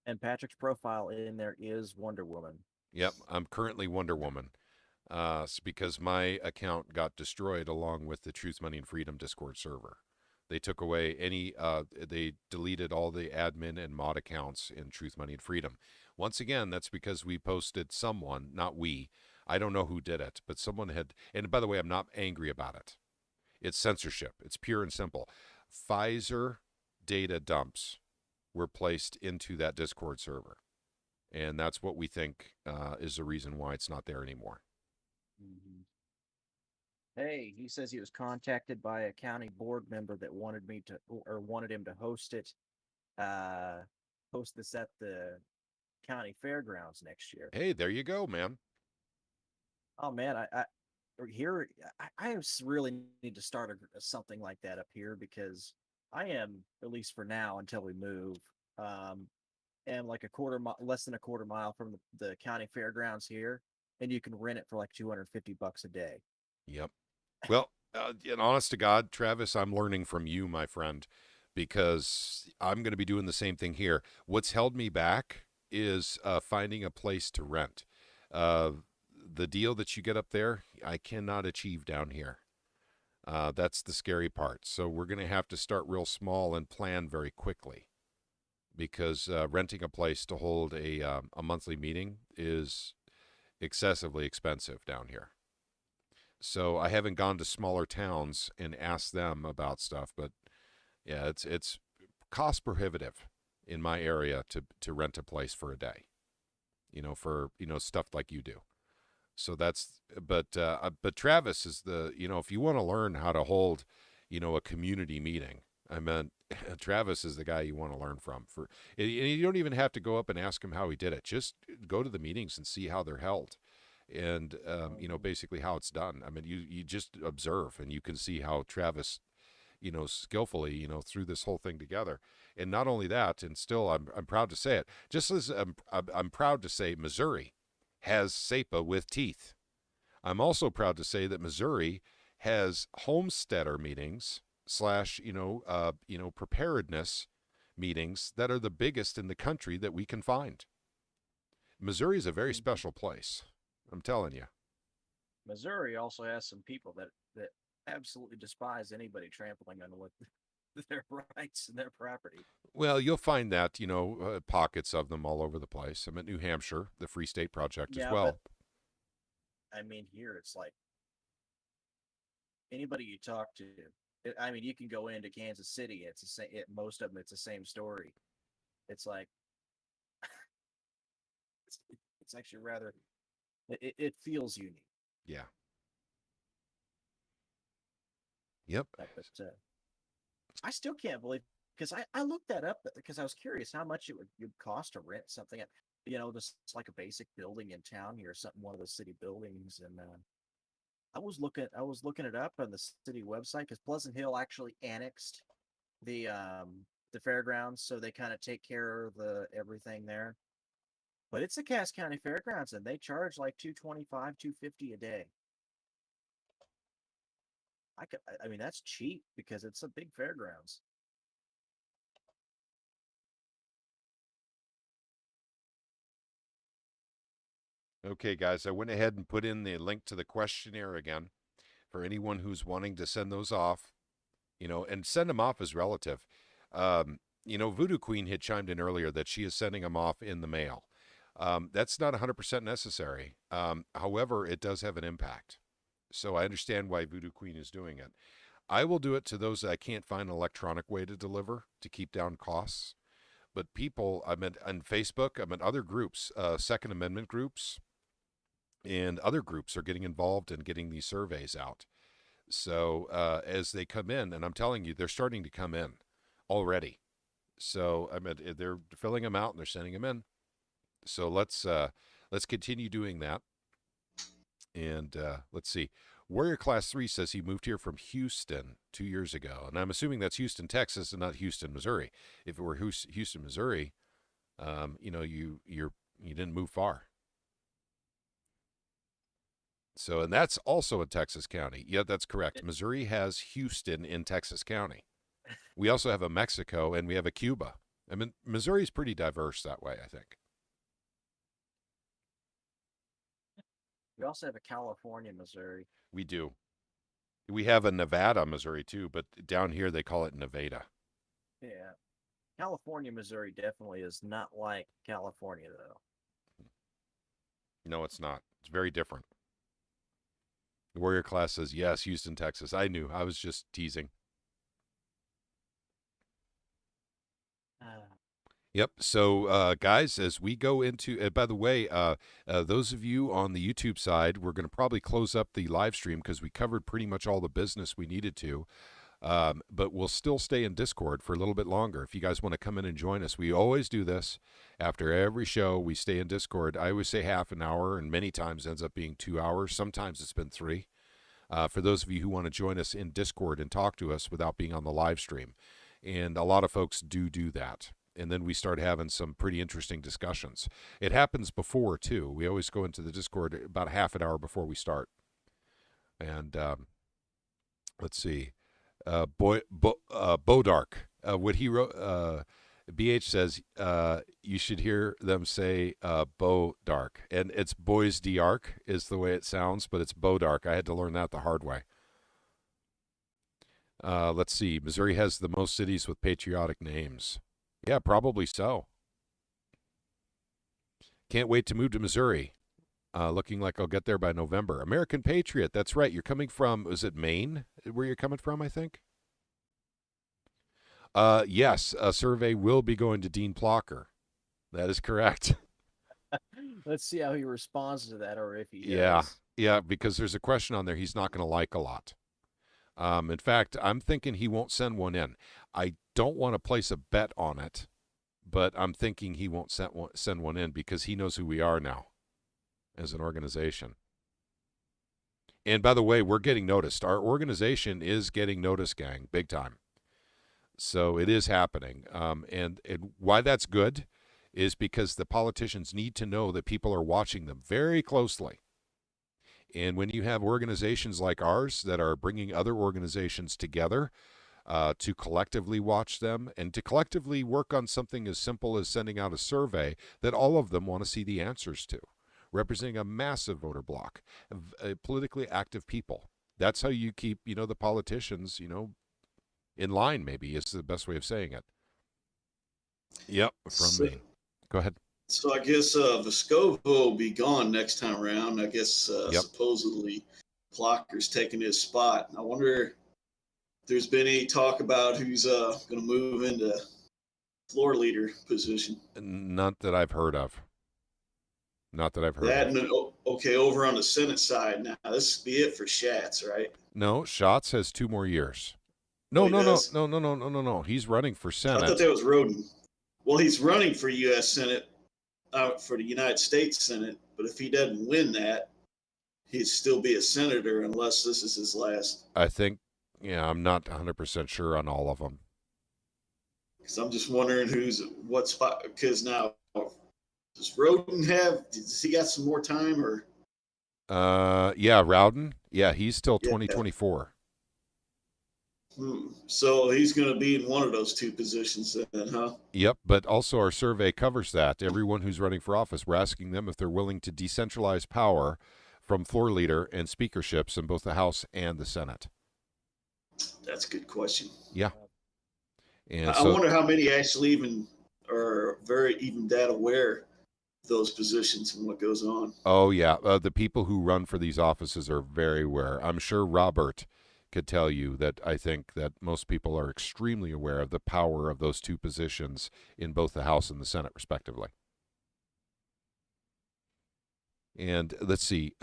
And Patrick's profile in there is Wonder Woman. Yep, I'm currently Wonder Woman. It's because my account got destroyed along with the Truth, Money, and Freedom Discord server. They took away they deleted all the admin and mod accounts in Truth, Money, and Freedom. Once again, that's because we posted someone, not we. I don't know who did it, but someone had, and by the way, I'm not angry about it. It's censorship. It's pure and simple. Pfizer data dumps were placed into that Discord server. And that's what we think is the reason why it's not there anymore. Mm-hmm. Hey, he says he was contacted by a county board member that wanted him to host this at the county fairgrounds next year. Hey, there you go, man. Oh man, here really need to start something like that up here because I am, at least for now until we move, um, am like less than a quarter mile from the county fairgrounds here, and you can rent it for like $250 a day. Yep. Well, and honest to God, Travis, I'm learning from you, my friend, because I'm going to be doing the same thing here. What's held me back is finding a place to rent. Uh, the deal that you get up there, I cannot achieve down here. That's the scary part. So we're going to have to start real small and plan very quickly because renting a place to hold a monthly meeting is excessively expensive down here. So I haven't gone to smaller towns and asked them about stuff, but yeah, it's cost prohibitive in my area to rent a place for a day. For stuff like you do. So but Travis is if you want to learn how to hold, a community meeting, I mean, Travis is the guy you want to learn from. And you don't even have to go up and ask him how he did it. Just go to the meetings and see how they're held. And basically how it's done. I mean, you just observe and you can see how Travis, skillfully, threw this whole thing together. And not only that, and still I'm proud to say it. Just as I'm proud to say Missouri has SEPA with teeth. I'm also proud to say that Missouri has homesteader meetings / preparedness meetings that are the biggest in the country that we can find. Missouri is a very special place. I'm telling you. Missouri also has some people that absolutely despise anybody trampling on their rights and their property. Well, you'll find that, pockets of them all over the place. I'm at New Hampshire, the Free State Project as well. But, I mean, here it's like anybody you talk to. I mean, you can go into Kansas City. It's the same. Most of them, it's the same story. It's like it's actually rather. It feels unique. Yeah. Yep. But I still can't believe because I looked that up because I was curious how much it would cost to rent something at just like a basic building in town here, something one of the city buildings, and I was looking it up on the city website because Pleasant Hill actually annexed the fairgrounds, so they kind of take care of everything there. But it's the Cass County Fairgrounds, and they charge like $225, $250 a day. I mean, that's cheap because it's a big fairgrounds. Okay, guys, I went ahead and put in the link to the questionnaire again for anyone who's wanting to send those off, and send them off as relative. Voodoo Queen had chimed in earlier that she is sending them off in the mail. That's not 100% necessary. However, it does have an impact. So I understand why Voodoo Queen is doing it. I will do it to those that I can't find an electronic way to deliver to keep down costs. But people, on Facebook, other groups, Second Amendment groups, and other groups are getting involved in getting these surveys out. So as they come in, and I'm telling you, they're starting to come in already. So they're filling them out and they're sending them in. So let's continue doing that. And let's see. Warrior Class 3 says he moved here from Houston 2 years ago. And I'm assuming that's Houston, Texas, and not Houston, Missouri. If it were Houston, Missouri, you didn't move far. So, and that's also in Texas County. Yeah, that's correct. Missouri has Houston in Texas County. We also have a Mexico and we have a Cuba. Missouri is pretty diverse that way, I think. We also have a California, Missouri. We do. We have a Nevada, Missouri, too, but down here they call it Nevada. Yeah. California, Missouri definitely is not like California, though. No, it's not. It's very different. The Warrior Class says, yes, Houston, Texas. I knew. I was just teasing. Yep. So, guys, as we go into, by the way, those of you on the YouTube side, we're going to probably close up the live stream because we covered pretty much all the business we needed to. But we'll still stay in Discord for a little bit longer. If you guys want to come in and join us, we always do this. After every show, we stay in Discord. I always say half an hour, and many times ends up being 2 hours. Sometimes it's been 3. For those of you who want to join us in Discord and talk to us without being on the live stream. And a lot of folks do that. And then we start having some pretty interesting discussions. It happens before, too. We always go into the Discord about half an hour before we start. And let's see. Bodark. What he wrote, BH says, you should hear them say Bodark. And it's Boys d'Arc is the way it sounds, but it's Bodark. I had to learn that the hard way. Let's see. Missouri has the most cities with patriotic names. Yeah, probably so. Can't wait to move to Missouri. Looking like I'll get there by November. American Patriot. That's right. You're coming from, is it Maine where you're coming from, I think? Yes, a survey will be going to Dean Plocker. That is correct. Let's see how he responds to that, or if he Yeah. does. Yeah, because there's a question on there he's not going to like a lot. In fact, I'm thinking he won't send one in. I don't want to place a bet on it, but I'm thinking he won't send one in because he knows who we are now as an organization. And by the way, we're getting noticed. Our organization is getting noticed, gang, big time. So it is happening. And why that's good is because the politicians need to know that people are watching them very closely. And when you have organizations like ours that are bringing other organizations together to collectively watch them and to collectively work on something as simple as sending out a survey that all of them want to see the answers to, representing a massive voter bloc, politically active people. That's how you keep, the politicians, in line, maybe is the best way of saying it. Yep, from me. Go ahead. So I guess Vescovo will be gone next time around. I guess supposedly Plocker's taking his spot. I wonder if there's been any talk about who's going to move into floor leader position. Not that I've heard of. Okay, over on the Senate side now. This will be it for Schatz, right? No, Schatz has 2 more years. No. He's running for Senate. I thought that was Roden. Well, he's running for U.S. Senate, for the United States Senate. But if he doesn't win that, he'd still be a senator unless this is his last. I think, I'm not 100% sure on all of them. Because I'm just wondering what spot. Because now, does Roden does he got some more time or? Yeah, Rowden. Yeah, he's still 2024. So he's going to be in one of those 2 positions then, huh? Yep, but also our survey covers that. Everyone who's running for office, we're asking them if they're willing to decentralize power from floor leader and speakerships in both the House and the Senate. That's a good question. Yeah. And I wonder how many actually even are even that aware of those positions and what goes on. Oh, yeah. The people who run for these offices are very aware. I'm sure Robert could tell you that I think that most people are extremely aware of the power of those 2 positions in both the House and the Senate, respectively. And let's see.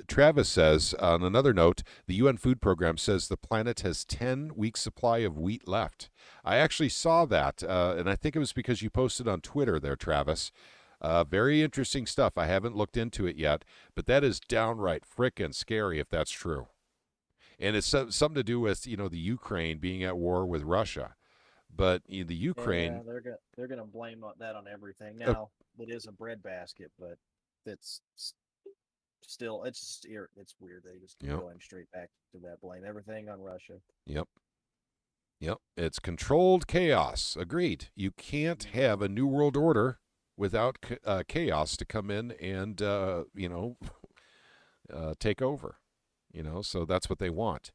Travis says, on another note, the UN Food Program says the planet has 10-week supply of wheat left. I actually saw that, and I think it was because you posted on Twitter there, Travis. Very interesting stuff. I haven't looked into it yet, but that is downright frickin' scary if that's true. And it's something to do with, the Ukraine being at war with Russia. But the Ukraine... Yeah, they're gonna blame that on everything. Now, it is a breadbasket, but it's still, it's weird. They just keep going straight back to that blame. Everything on Russia. Yep. It's controlled chaos. Agreed. You can't have a new world order without chaos to come in and, take over. So that's what they want.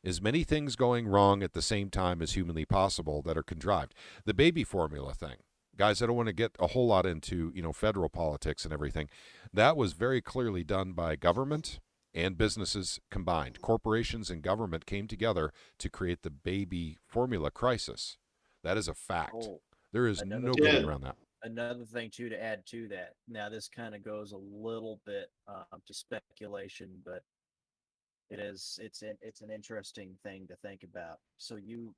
As many things going wrong at the same time as humanly possible that are contrived. The baby formula thing. Guys, I don't want to get a whole lot into, federal politics and everything. That was very clearly done by government and businesses combined. Corporations and government came together to create the baby formula crisis. That is a fact. There is no getting around that. Another thing, too, to add to that. Now, this kind of goes a little bit to speculation, but It is. It's an interesting thing to think about. So you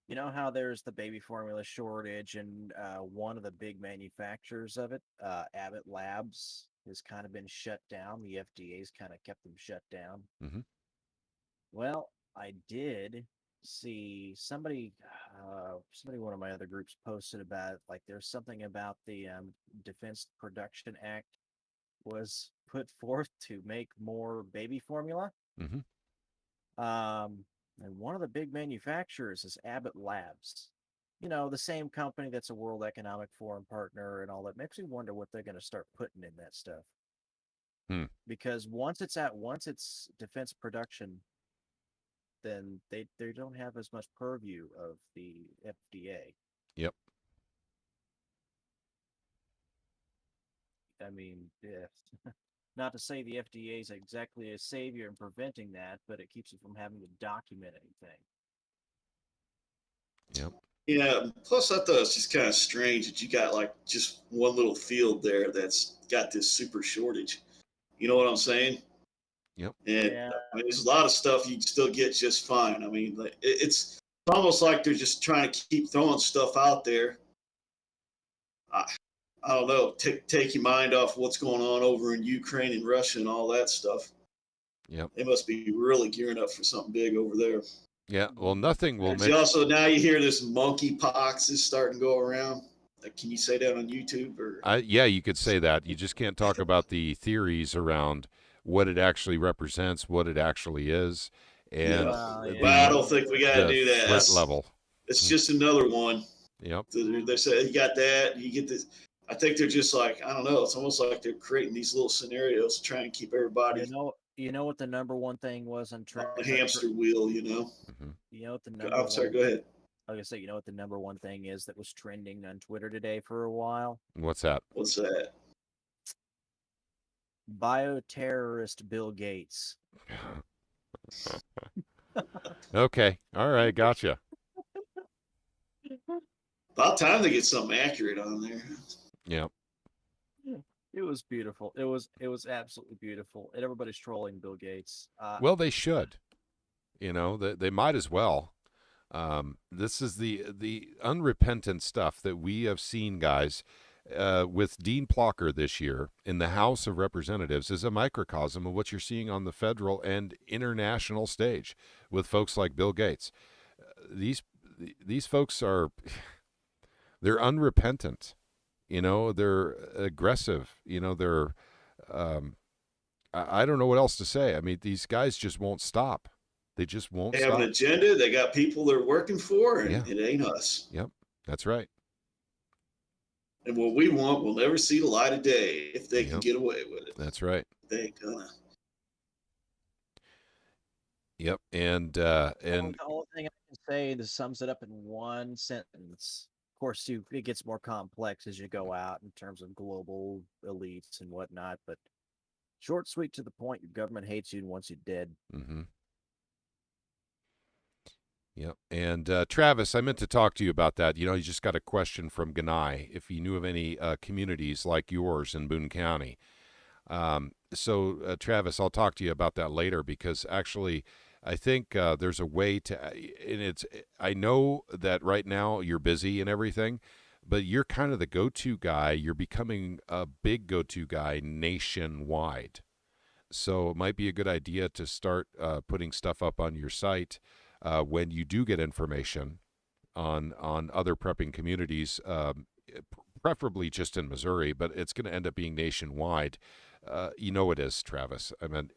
know how there's the baby formula shortage, and one of the big manufacturers of it, Abbott Labs, has kind of been shut down. The FDA's kind of kept them shut down. Mm-hmm. Well, I did see one of my other groups posted about it, like there's something about the Defense Production Act was put forth to make more baby formula. Mm-hmm. And one of the big manufacturers is Abbott Labs. You know, the same company that's a World Economic Forum partner and all that. Makes me wonder what they're going to start putting in that stuff. Because once it's defense production, then they don't have as much purview of the FDA. Yep. I mean, yeah. Not to say the FDA is exactly a savior in preventing that, but it keeps it from having to document anything. Yep. Yeah. Plus, I thought it's just kind of strange that you got like just one little field there that's got this super shortage. You know what I'm saying? Yep. And Yeah. I mean, there's a lot of stuff you can still get just fine. I mean, like, it's almost like they're just trying to keep throwing stuff out there. I don't know. Take your mind off what's going on over in Ukraine and Russia and all that stuff. Yep. They must be really gearing up for something big over there. Yeah. Well, nothing will make. Also, now you hear this monkeypox is starting to go around. Can you say that on YouTube? Or yeah, you could say that. You just can't talk about the theories around what it actually represents, what it actually is, and but I don't think we got to do that. Threat level. It's just another one. Yep. They say you got that. You get this. I think they're just like, I don't know. It's almost like they're creating these little scenarios to try and keep everybody. You know what the number one thing was on the hamster wheel. You know. Mm-hmm. You know what the number. I'm sorry. Go ahead. I was gonna say, you know what the number one thing is that was trending on Twitter today for a while? What's that? What's that? Bioterrorist Bill Gates. Okay. All right. Gotcha. About time to get something accurate on there. Yep. It was beautiful. It was absolutely beautiful. And everybody's trolling Bill Gates. Well, they should. You know, they might as well. This is the unrepentant stuff that we have seen, guys, with Dean Plocker this year in the House of Representatives is a microcosm of what you're seeing on the federal and international stage with folks like Bill Gates. These folks they're unrepentant. You know, they're aggressive. You know, they're I don't know what else to say. I mean, these guys just won't stop. They just won't stop. They have an agenda. They got people they're working for, and it ain't us. Yep, that's right. And what we want will never see the light of day if they can get away with it. That's right. They ain't gonna. Yep, and the only thing I can say that sums it up in one sentence. Of course, it gets more complex as you go out in terms of global elites and whatnot. But short, sweet, to the point. Your government hates you and wants you dead. Mm-hmm. Yep. And Travis, I meant to talk to you about that. You know, you just got a question from Ganai if you knew of any communities like yours in Boone County. So, Travis, I'll talk to you about that later because actually I think there's a way to, and I know that right now you're busy and everything, but you're kind of the go-to guy. You're becoming a big go-to guy nationwide. So it might be a good idea to start putting stuff up on your site when you do get information on other prepping communities, preferably just in Missouri, but it's going to end up being nationwide. You know it is, Travis. I mean,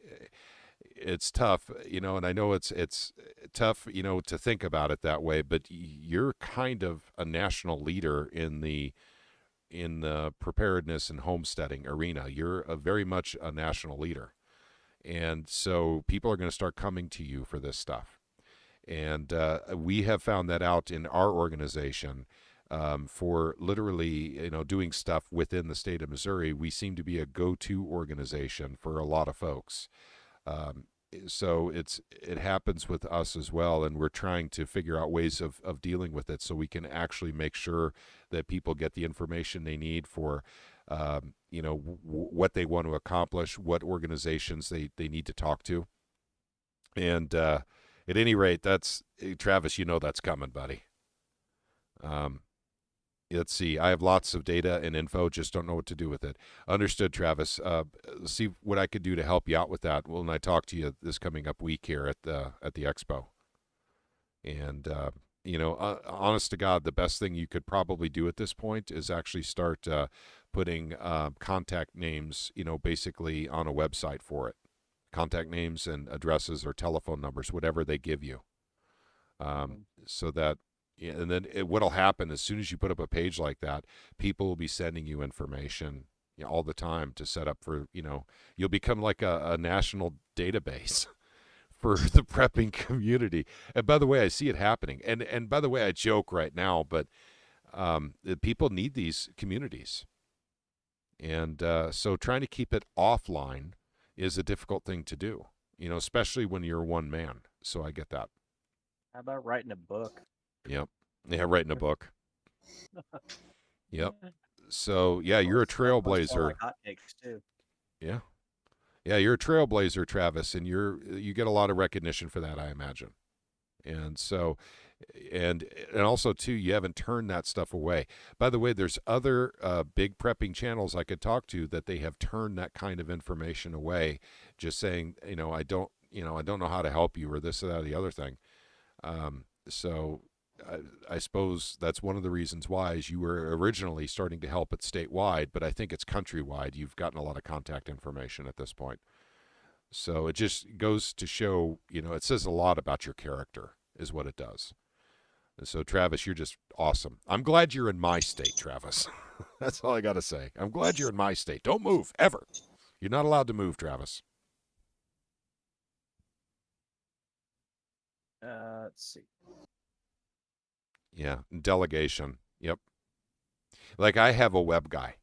it's tough, you know, and I know it's tough, you know, to think about it that way, but you're kind of a national leader in the preparedness and homesteading arena. You're very much a national leader. And so people are going to start coming to you for this stuff. And we have found that out in our organization for literally, you know, doing stuff within the state of Missouri. We seem to be a go-to organization for a lot of folks. So it happens with us as well, and we're trying to figure out ways of dealing with it so we can actually make sure that people get the information they need for, you know, what they want to accomplish, what organizations they need to talk to. And at any rate, that's Travis. You know that's coming, buddy. Let's see. I have lots of data and info, just don't know what to do with it. Understood, Travis. See what I could do to help you out with that when I talk to you this coming up week here at the expo. And honest to God, the best thing you could probably do at this point is actually start putting contact names, basically on a website for it. Contact names and addresses or telephone numbers, whatever they give you, so that. Yeah, and then what'll happen as soon as you put up a page like that, people will be sending you information all the time to set up for, you'll become like a national database for the prepping community. And by the way, I see it happening. And by the way, I joke right now, but people need these communities. And so trying to keep it offline is a difficult thing to do, especially when you're one man. So I get that. How about writing a book? Yep. Yeah, writing a book. Yep. So yeah, you're a trailblazer. Like hotcakes too. Yeah. Yeah, you're a trailblazer, Travis, and you get a lot of recognition for that, I imagine. And so and also too, you haven't turned that stuff away. By the way, there's other big prepping channels I could talk to that they have turned that kind of information away, just saying, I don't know how to help you or this or that or the other thing. So I suppose that's one of the reasons why is you were originally starting to help it statewide, but I think it's countrywide. You've gotten a lot of contact information at this point. So it just goes to show, it says a lot about your character is what it does. And so, Travis, you're just awesome. I'm glad you're in my state, Travis. That's all I got to say. I'm glad you're in my state. Don't move, ever. You're not allowed to move, Travis. Let's see. Yeah, delegation. Yep. Like I have a web guy,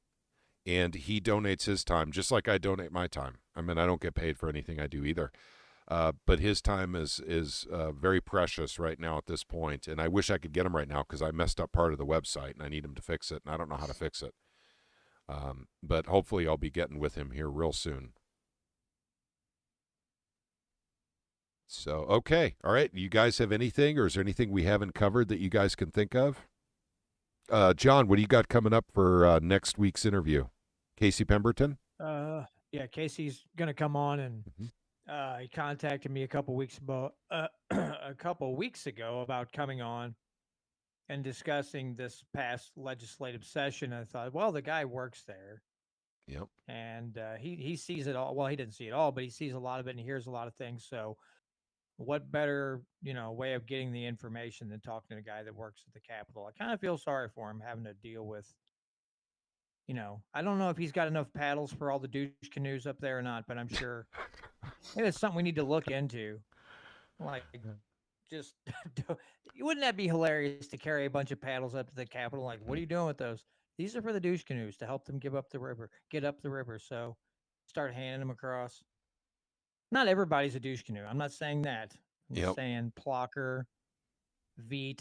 and he donates his time just like I donate my time. I mean, I don't get paid for anything I do either. But his time is very precious right now at this point, and I wish I could get him right now because I messed up part of the website and I need him to fix it, and I don't know how to fix it. But hopefully I'll be getting with him here real soon. So, okay. All right. You guys have anything, or is there anything we haven't covered that you guys can think of? John, what do you got coming up for next week's interview? Casey Pemberton? Yeah, Casey's going to come on, and he contacted me a couple weeks ago about coming on and discussing this past legislative session. I thought, well, the guy works there. Yep. And he sees it all. Well, he didn't see it all, but he sees a lot of it and hears a lot of things. So what better, way of getting the information than talking to a guy that works at the Capitol? I kind of feel sorry for him having to deal with, I don't know if he's got enough paddles for all the douche canoes up there or not, but I'm sure maybe it's something we need to look into. Like, just, wouldn't that be hilarious to carry a bunch of paddles up to the Capitol? Like, what are you doing with those? These are for the douche canoes to help them get up the river. So start handing them across. Not everybody's a douche canoe. I'm not saying that. I'm just saying Plocker, Veet,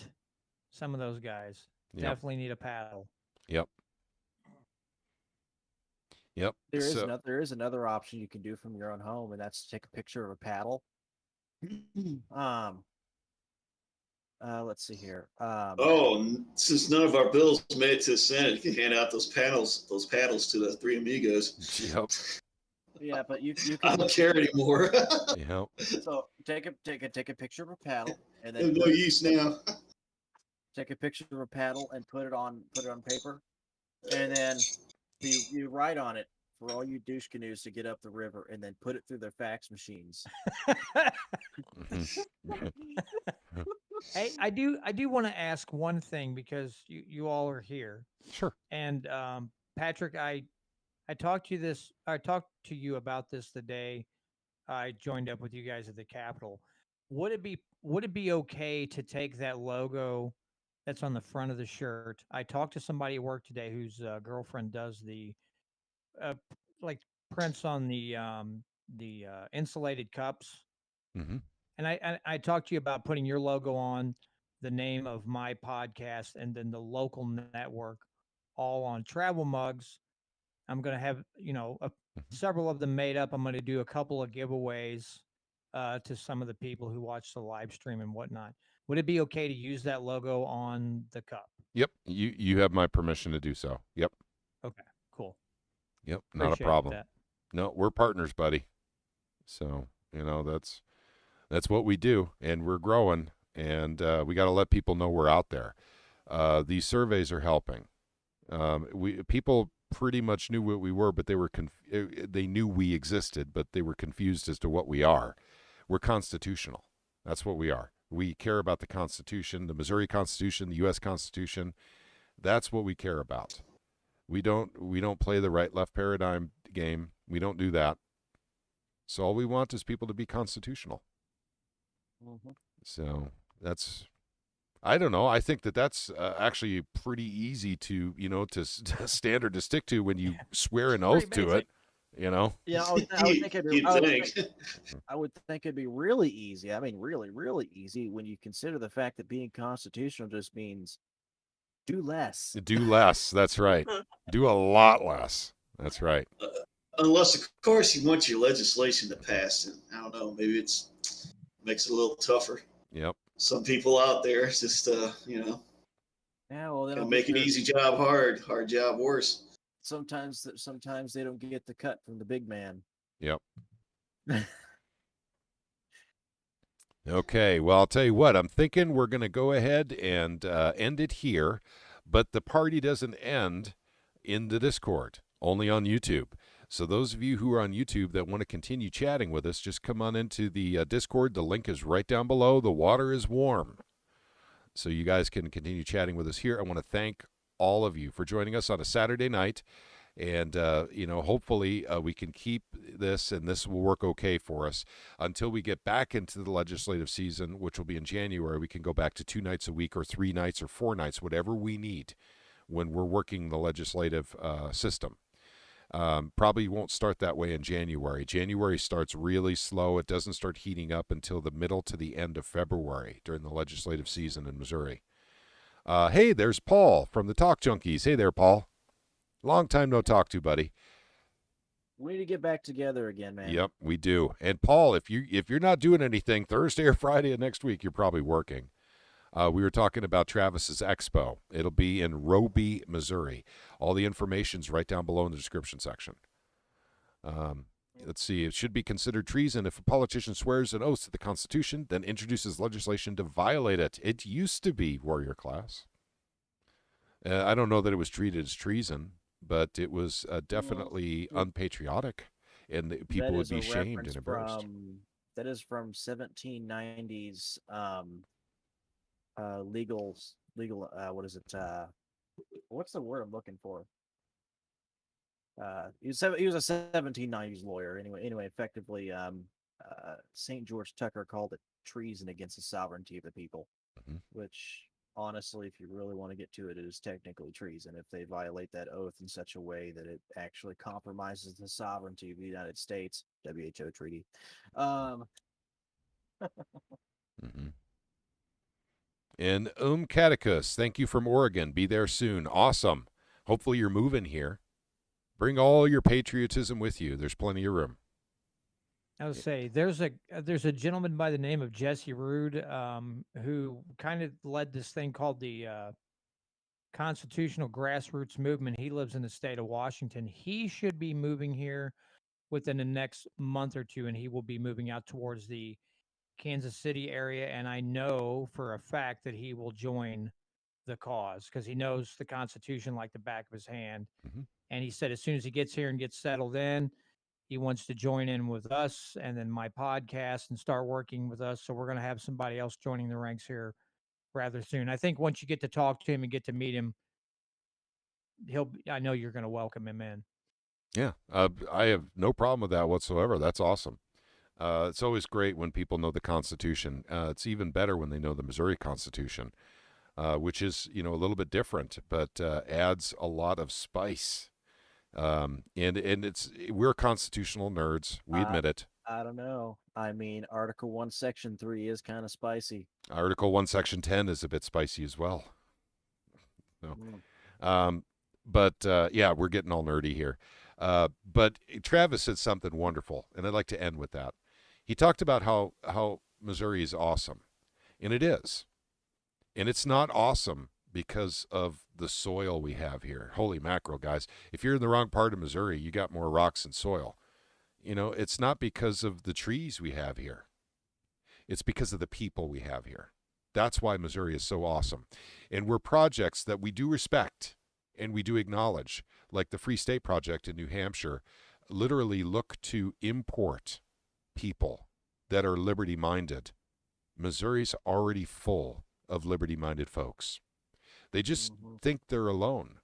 some of those guys definitely need a paddle. Yep. Yep. There is another option you can do from your own home, and that's to take a picture of a paddle. Let's see here. Since none of our bills made it to the Senate, you can hand out those paddles to the three amigos. Yep. Yeah, but you I don't care anymore. Yep. So take a picture of a paddle, and then no use now. Take a picture of a paddle and put it on paper, and then you write on it for all you douche canoes to get up the river, and then put it through their fax machines. Hey, I do want to ask one thing because you all are here. Sure. And Patrick, I talked to you about this the day I joined up with you guys at the Capitol. Would it be okay to take that logo that's on the front of the shirt? I talked to somebody at work today whose girlfriend does the like prints on the insulated cups. Mm-hmm. And I talked to you about putting your logo on the name of my podcast and then the local network all on travel mugs. I'm going to have, several of them made up. I'm going to do a couple of giveaways to some of the people who watch the live stream and whatnot. Would it be okay to use that logo on the cup? Yep. You have my permission to do so. Yep. Okay, cool. Yep. Not a Appreciate problem. that. No, we're partners, buddy. So, that's what we do, and we're growing, and we got to let people know we're out there. These surveys are helping. People pretty much knew what we were, but they knew we existed, but they were confused as to what we are. We're constitutional. That's what we are. We care about the Constitution, the Missouri Constitution, the U.S. Constitution. That's what we care about. We don't play the right-left paradigm game. We don't do that. So all we want is people to be constitutional. Mm-hmm. So I don't know. I think that's actually pretty easy to standard to stick to when you swear an oath to it. Yeah, I would think it'd be really easy. I mean, really, really easy when you consider the fact that being constitutional just means do less. Do less. That's right. Do a lot less. That's right. Unless, of course, you want your legislation to pass, and I don't know, maybe makes it a little tougher. Yep. Some people out there just, Yeah, well, gonna make an easy job hard job worse. Sometimes they don't get the cut from the big man. Yep. Okay, well, I'll tell you what, I'm thinking we're going to go ahead and end it here, but the party doesn't end in the Discord, only on YouTube. So those of you who are on YouTube that want to continue chatting with us, just come on into the Discord. The link is right down below. The water is warm. So you guys can continue chatting with us here. I want to thank all of you for joining us on a Saturday night. And, hopefully we can keep this, and this will work okay for us until we get back into the legislative season, which will be in January. We can go back to 2 nights a week or 3 nights or 4 nights, whatever we need when we're working the legislative system. Probably won't start that way in January. January starts really slow. It doesn't start heating up until the middle to the end of February during the legislative season in Missouri. Hey, there's Paul from the Talk Junkies. Hey there, Paul. Long time no talk to, buddy. We need to get back together again, man. Yep, we do. And Paul, if you're not doing anything Thursday or Friday of next week, you're probably working. We were talking about Travis's Expo. It'll be in Roby, Missouri. All the information's right down below in the description section. Let's see. It should be considered treason if a politician swears an oath to the Constitution, then introduces legislation to violate it. It used to be, warrior class. I don't know that it was treated as treason, but it was definitely unpatriotic, and people would be shamed and embarrassed. That is from 1790s legal what is it? What's the word I'm looking for? He was a 1790s lawyer. Anyway, effectively, St. George Tucker called it treason against the sovereignty of the people, which, honestly, if you really want to get to it, it is technically treason if they violate that oath in such a way that it actually compromises the sovereignty of the United States. WHO treaty. And Catechus, thank you from Oregon. Be there soon. Awesome. Hopefully you're moving here. Bring all your patriotism with you. There's plenty of room. I would say there's a gentleman by the name of Jesse Rude who kind of led this thing called the Constitutional Grassroots Movement. He lives in the state of Washington. He should be moving here within the next month or two, and he will be moving out towards the Kansas City area. And I know for a fact that he will join the cause because he knows the Constitution like the back of his hand. And he said as soon as he gets here and gets settled in, he wants to join in with us and then my podcast and start working with us. So we're going to have somebody else joining the ranks here rather soon. I think once you get to talk to him and get to meet him, I know you're going to welcome him in. Yeah, I have no problem with that whatsoever. That's awesome. It's always great when people know the Constitution. It's even better when they know the Missouri Constitution, which is, a little bit different, but adds a lot of spice. And we're constitutional nerds. We admit it. I don't know. I mean, Article 1, Section 3 is kind of spicy. Article 1, Section 10 is a bit spicy as well. So, yeah, we're getting all nerdy here. But Travis said something wonderful, and I'd like to end with that. He talked about how Missouri is awesome, and it is. And it's not awesome because of the soil we have here. Holy mackerel, guys. If you're in the wrong part of Missouri, you got more rocks and soil. It's not because of the trees we have here. It's because of the people we have here. That's why Missouri is so awesome. And we're projects that we do respect and we do acknowledge, like the Free State Project in New Hampshire, literally look to import people that are liberty-minded. Missouri's already full of liberty-minded folks. They just think they're alone.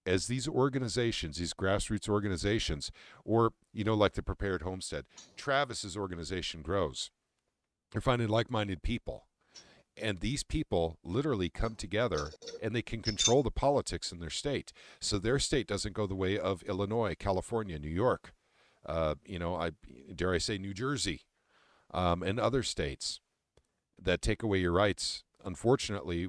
As these organizations, these grassroots organizations, or, like the Prepared Homestead, Travis's organization grows. They're finding like-minded people. And these people literally come together and they can control the politics in their state. So their state doesn't go the way of Illinois, California, New York, dare I say New Jersey, and other states that take away your rights, unfortunately,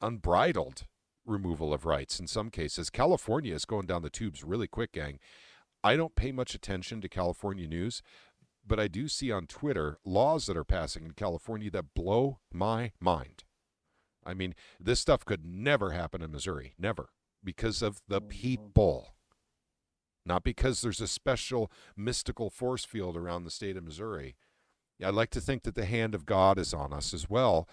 unbridled removal of rights in some cases. California is going down the tubes really quick, gang. I don't pay much attention to California news, but I do see on Twitter laws that are passing in California that blow my mind. I mean, this stuff could never happen in Missouri, never, because of the people. Not because there's a special mystical force field around the state of Missouri. I'd like to think that the hand of God is on us as well.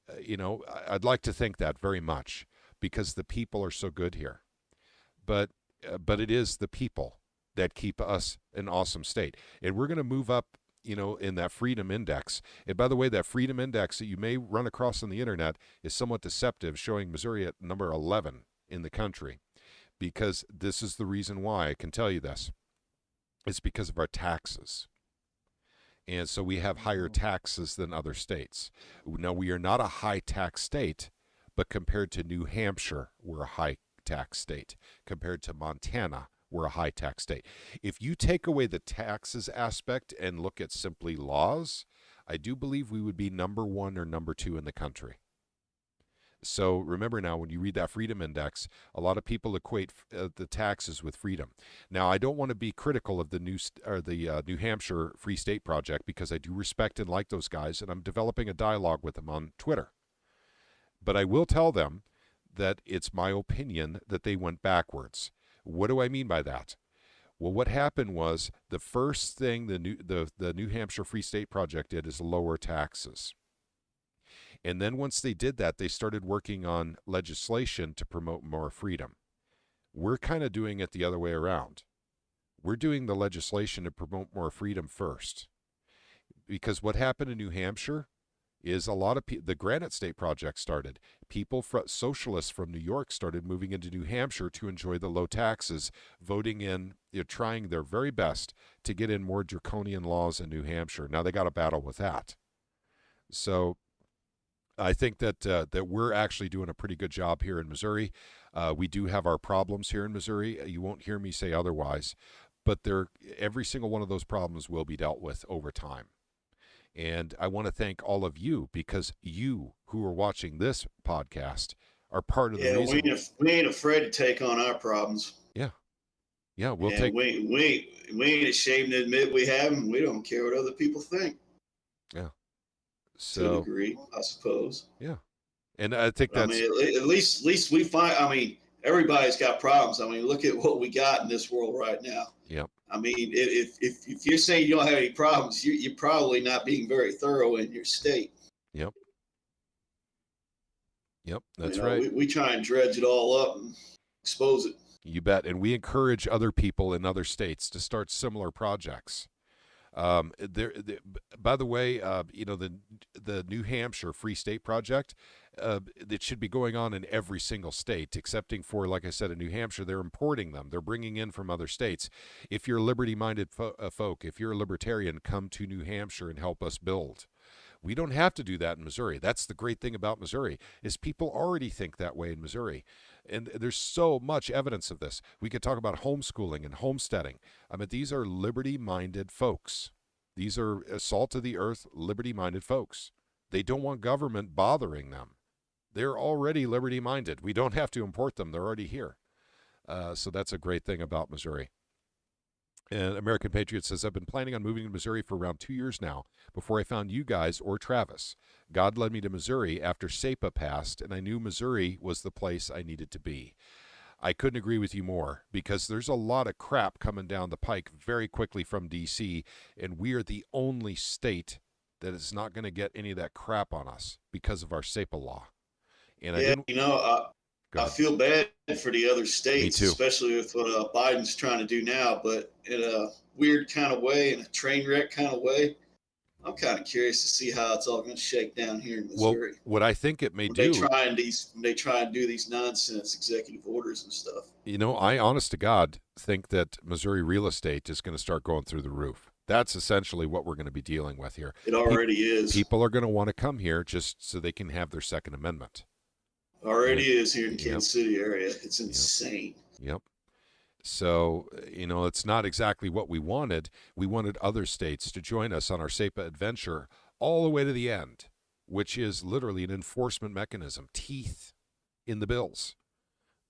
I'd like to think that very much because the people are so good here. But it is the people that keep us an awesome state. And we're going to move up, in that freedom index. And by the way, that freedom index that you may run across on the internet is somewhat deceptive, showing Missouri at number 11 in the country. Because this is the reason why I can tell you this. It's because of our taxes. And so we have higher taxes than other states. Now, we are not a high tax state, but compared to New Hampshire, we're a high tax state. Compared to Montana, we're a high tax state. If you take away the taxes aspect and look at simply laws, I do believe we would be number 1 or number 2 in the country. So remember now, when you read that freedom index, a lot of people equate the taxes with freedom. Now, I don't want to be critical of the New Hampshire Free State Project because I do respect and like those guys, and I'm developing a dialogue with them on Twitter. But I will tell them that it's my opinion that they went backwards. What do I mean by that? Well, what happened was the first thing the New Hampshire Free State Project did is lower taxes. And then once they did that, they started working on legislation to promote more freedom. We're kind of doing it the other way around. We're doing the legislation to promote more freedom first. Because what happened in New Hampshire is a lot of the Granite State Project started. Socialists from New York started moving into New Hampshire to enjoy the low taxes, voting in, trying their very best to get in more draconian laws in New Hampshire. Now they got to battle with that. So I think that we're actually doing a pretty good job here in Missouri. We do have our problems here in Missouri. You won't hear me say otherwise, but every single one of those problems will be dealt with over time. And I want to thank all of you because you who are watching this podcast are part of the reason. We ain't afraid to take on our problems. Yeah, we'll and take. We ain't ashamed to admit we have them. We don't care what other people think. Yeah. So, to a degree, I suppose. Yeah, and I think that's. At least we find. Everybody's got problems. Look at what we got in this world right now. Yep. If you're saying you don't have any problems, you're probably not being very thorough in your state. Yep. That's right. We try and dredge it all up and expose it. You bet, and we encourage other people in other states to start similar projects. By the way, the New Hampshire Free State Project, it should be going on in every single state, excepting for, like I said, in New Hampshire, they're importing them. They're bringing in from other states. If you're liberty-minded folk, if you're a libertarian, come to New Hampshire and help us build. We don't have to do that in Missouri. That's the great thing about Missouri, is people already think that way in Missouri. And there's so much evidence of this. We could talk about homeschooling and homesteading. These are liberty-minded folks. These are salt of the earth, liberty-minded folks. They don't want government bothering them. They're already liberty-minded. We don't have to import them. They're already here. So that's a great thing about Missouri. And American Patriot says, I've been planning on moving to Missouri for around 2 years now before I found you guys or Travis. God led me to Missouri after SEPA passed, and I knew Missouri was the place I needed to be. I couldn't agree with you more, because there's a lot of crap coming down the pike very quickly from D.C., and we are the only state that is not going to get any of that crap on us because of our SEPA law. And yeah, I feel bad for the other states, especially with what Biden's trying to do now, but in a weird kind of way, in a train wreck kind of way. I'm kind of curious to see how it's all going to shake down here in Missouri. Well, what I think it may when do, they try and do these nonsense executive orders and stuff. I honest to God think that Missouri real estate is going to start going through the roof. That's essentially what we're going to be dealing with here. It already is. People are going to want to come here just so they can have their Second Amendment. Already is here in Kansas City area. It's insane. Yep. So, it's not exactly what we wanted. We wanted other states to join us on our SEPA adventure all the way to the end, which is literally an enforcement mechanism, teeth in the bills.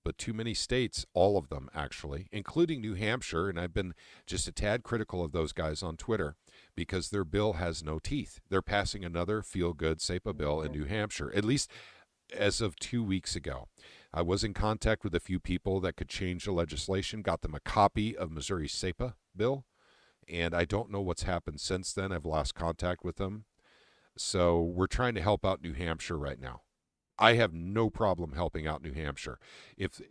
But too many states, all of them actually, including New Hampshire, and I've been just a tad critical of those guys on Twitter because their bill has no teeth. They're passing another feel-good SEPA bill in New Hampshire, at least as of 2 weeks ago. I was in contact with a few people that could change the legislation, got them a copy of Missouri's SEPA bill, and I don't know what's happened since then. I've lost contact with them. So we're trying to help out New Hampshire right now. I have no problem helping out New Hampshire. If,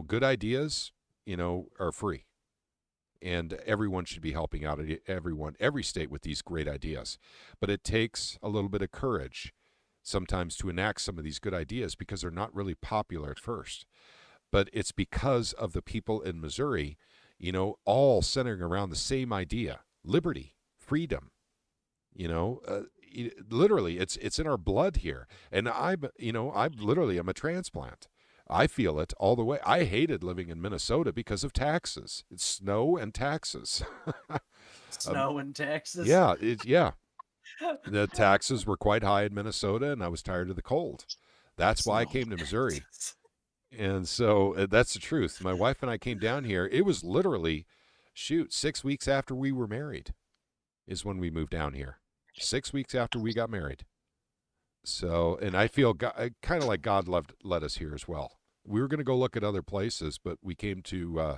good ideas, are free. And everyone should be helping out every state with these great ideas. But it takes a little bit of courage sometimes to enact some of these good ideas because they're not really popular at first. But it's because of the people in Missouri, all centering around the same idea: liberty, freedom. Literally, it's in our blood here. And I'm a transplant. I feel it all the way. I hated living in Minnesota because of taxes. It's snow and taxes. Snow and taxes? Yeah, the taxes were quite high in Minnesota, and I was tired of the cold. That's why I came to Missouri. And so that's the truth. My wife and I came down here. It was literally, 6 weeks after we were married is when we moved down here. 6 weeks after we got married. So, and I feel kind of like God led us here as well. We were going to go look at other places, but we came to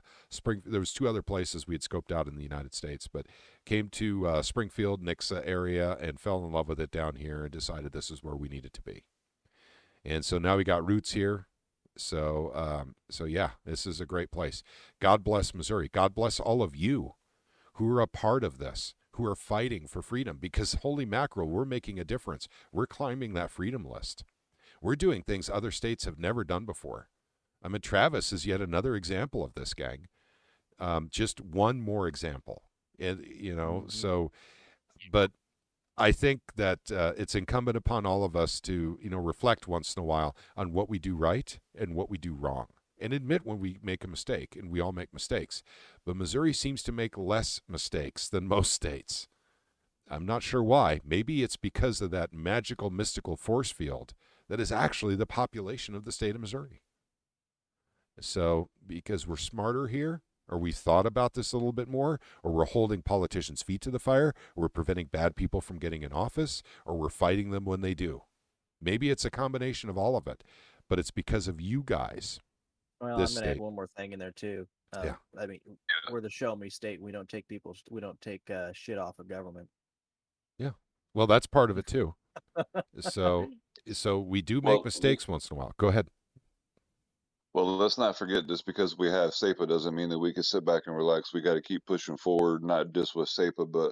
there was 2 other places we had scoped out in the United States, but came to Springfield, Nixa area, and fell in love with it down here and decided this is where we needed to be. And so now we got roots here. So yeah, this is a great place. God bless Missouri. God bless all of you who are a part of this, who are fighting for freedom, because holy mackerel, we're making a difference. We're climbing that freedom list. We're doing things other states have never done before. I mean, Travis is yet another example of this, gang. Just one more example. And, so, but I think that it's incumbent upon all of us to, reflect once in a while on what we do right and what we do wrong, and admit when we make a mistake, and we all make mistakes. But Missouri seems to make less mistakes than most states. I'm not sure why. Maybe it's because of that magical, mystical force field that is actually the population of the state of Missouri. So, because we're smarter here, or we thought about this a little bit more, or we're holding politicians' feet to the fire, or we're preventing bad people from getting in office, or we're fighting them when they do. Maybe it's a combination of all of it, but it's because of you guys. Well, I'm going to add one more thing in there too. Yeah. I mean, we're the show me state. We don't take shit off of government. Yeah. Well, that's part of it too. So we do make mistakes once in a while. Go ahead. Well, let's not forget, just because we have SEPA doesn't mean that we can sit back and relax. We got to keep pushing forward, not just with SEPA, but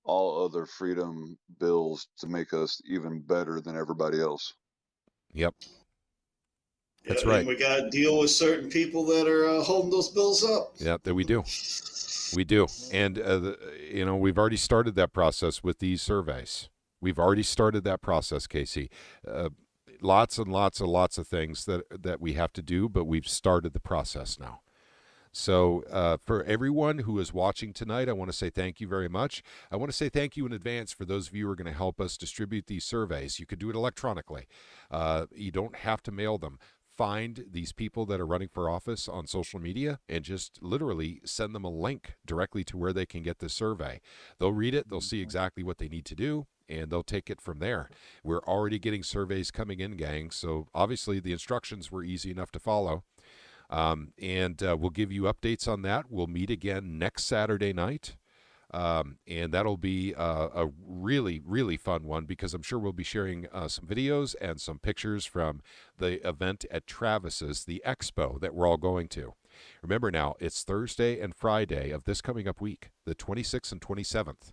all other freedom bills to make us even better than everybody else. Yep. That's right. We got to deal with certain people that are holding those bills up. Yeah, that we do. We do. And, we've already started that process with these surveys. We've already started that process, Casey. Lots and lots of things that we have to do, but we've started the process now. So for everyone who is watching tonight, I want to say thank you very much. I want to say thank you in advance for those of you who are going to help us distribute these surveys. You could do it electronically. You don't have to mail them. find these people that are running for office on social media and just literally send them a link directly to where they can get this survey. They'll read it, they'll see exactly what they need to do, and they'll take it from there. We're already getting surveys coming in, gang, so obviously the instructions were easy enough to follow. And we'll give you updates on that. We'll meet again next Saturday night. And that'll be a really, really fun one, because I'm sure we'll be sharing some videos and some pictures from the event at Travis's, the expo that we're all going to. Remember now, it's Thursday and Friday of this coming up week, the 26th and 27th.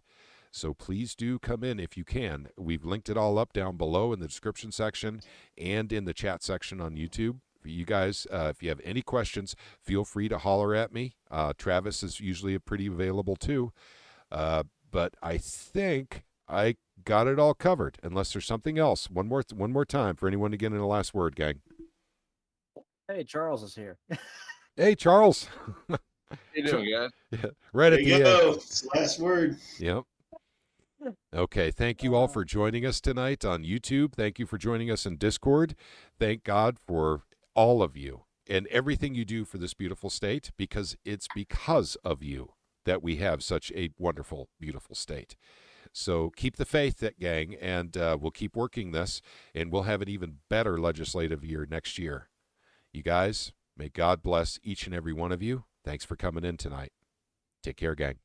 So please do come in if you can. We've linked it all up down below in the description section and in the chat section on YouTube. For you guys, if you have any questions, feel free to holler at me. Travis is usually pretty available too. But I think I got it all covered, unless there's something else. One more time for anyone to get in the last word, gang. Hey, Charles is here. Hey, Charles. How you doing, guys? Yeah, right There at you the go. end. It's the last word. Yep. Okay, thank you all for joining us tonight on YouTube. Thank you for joining us in Discord. Thank God for all of you and everything you do for this beautiful state, because it's because of you that we have such a wonderful, beautiful state. So keep the faith, that gang, and we'll keep working this, and we'll have an even better legislative year next year. You guys, may God bless each and every one of you. Thanks for coming in tonight. Take care, gang.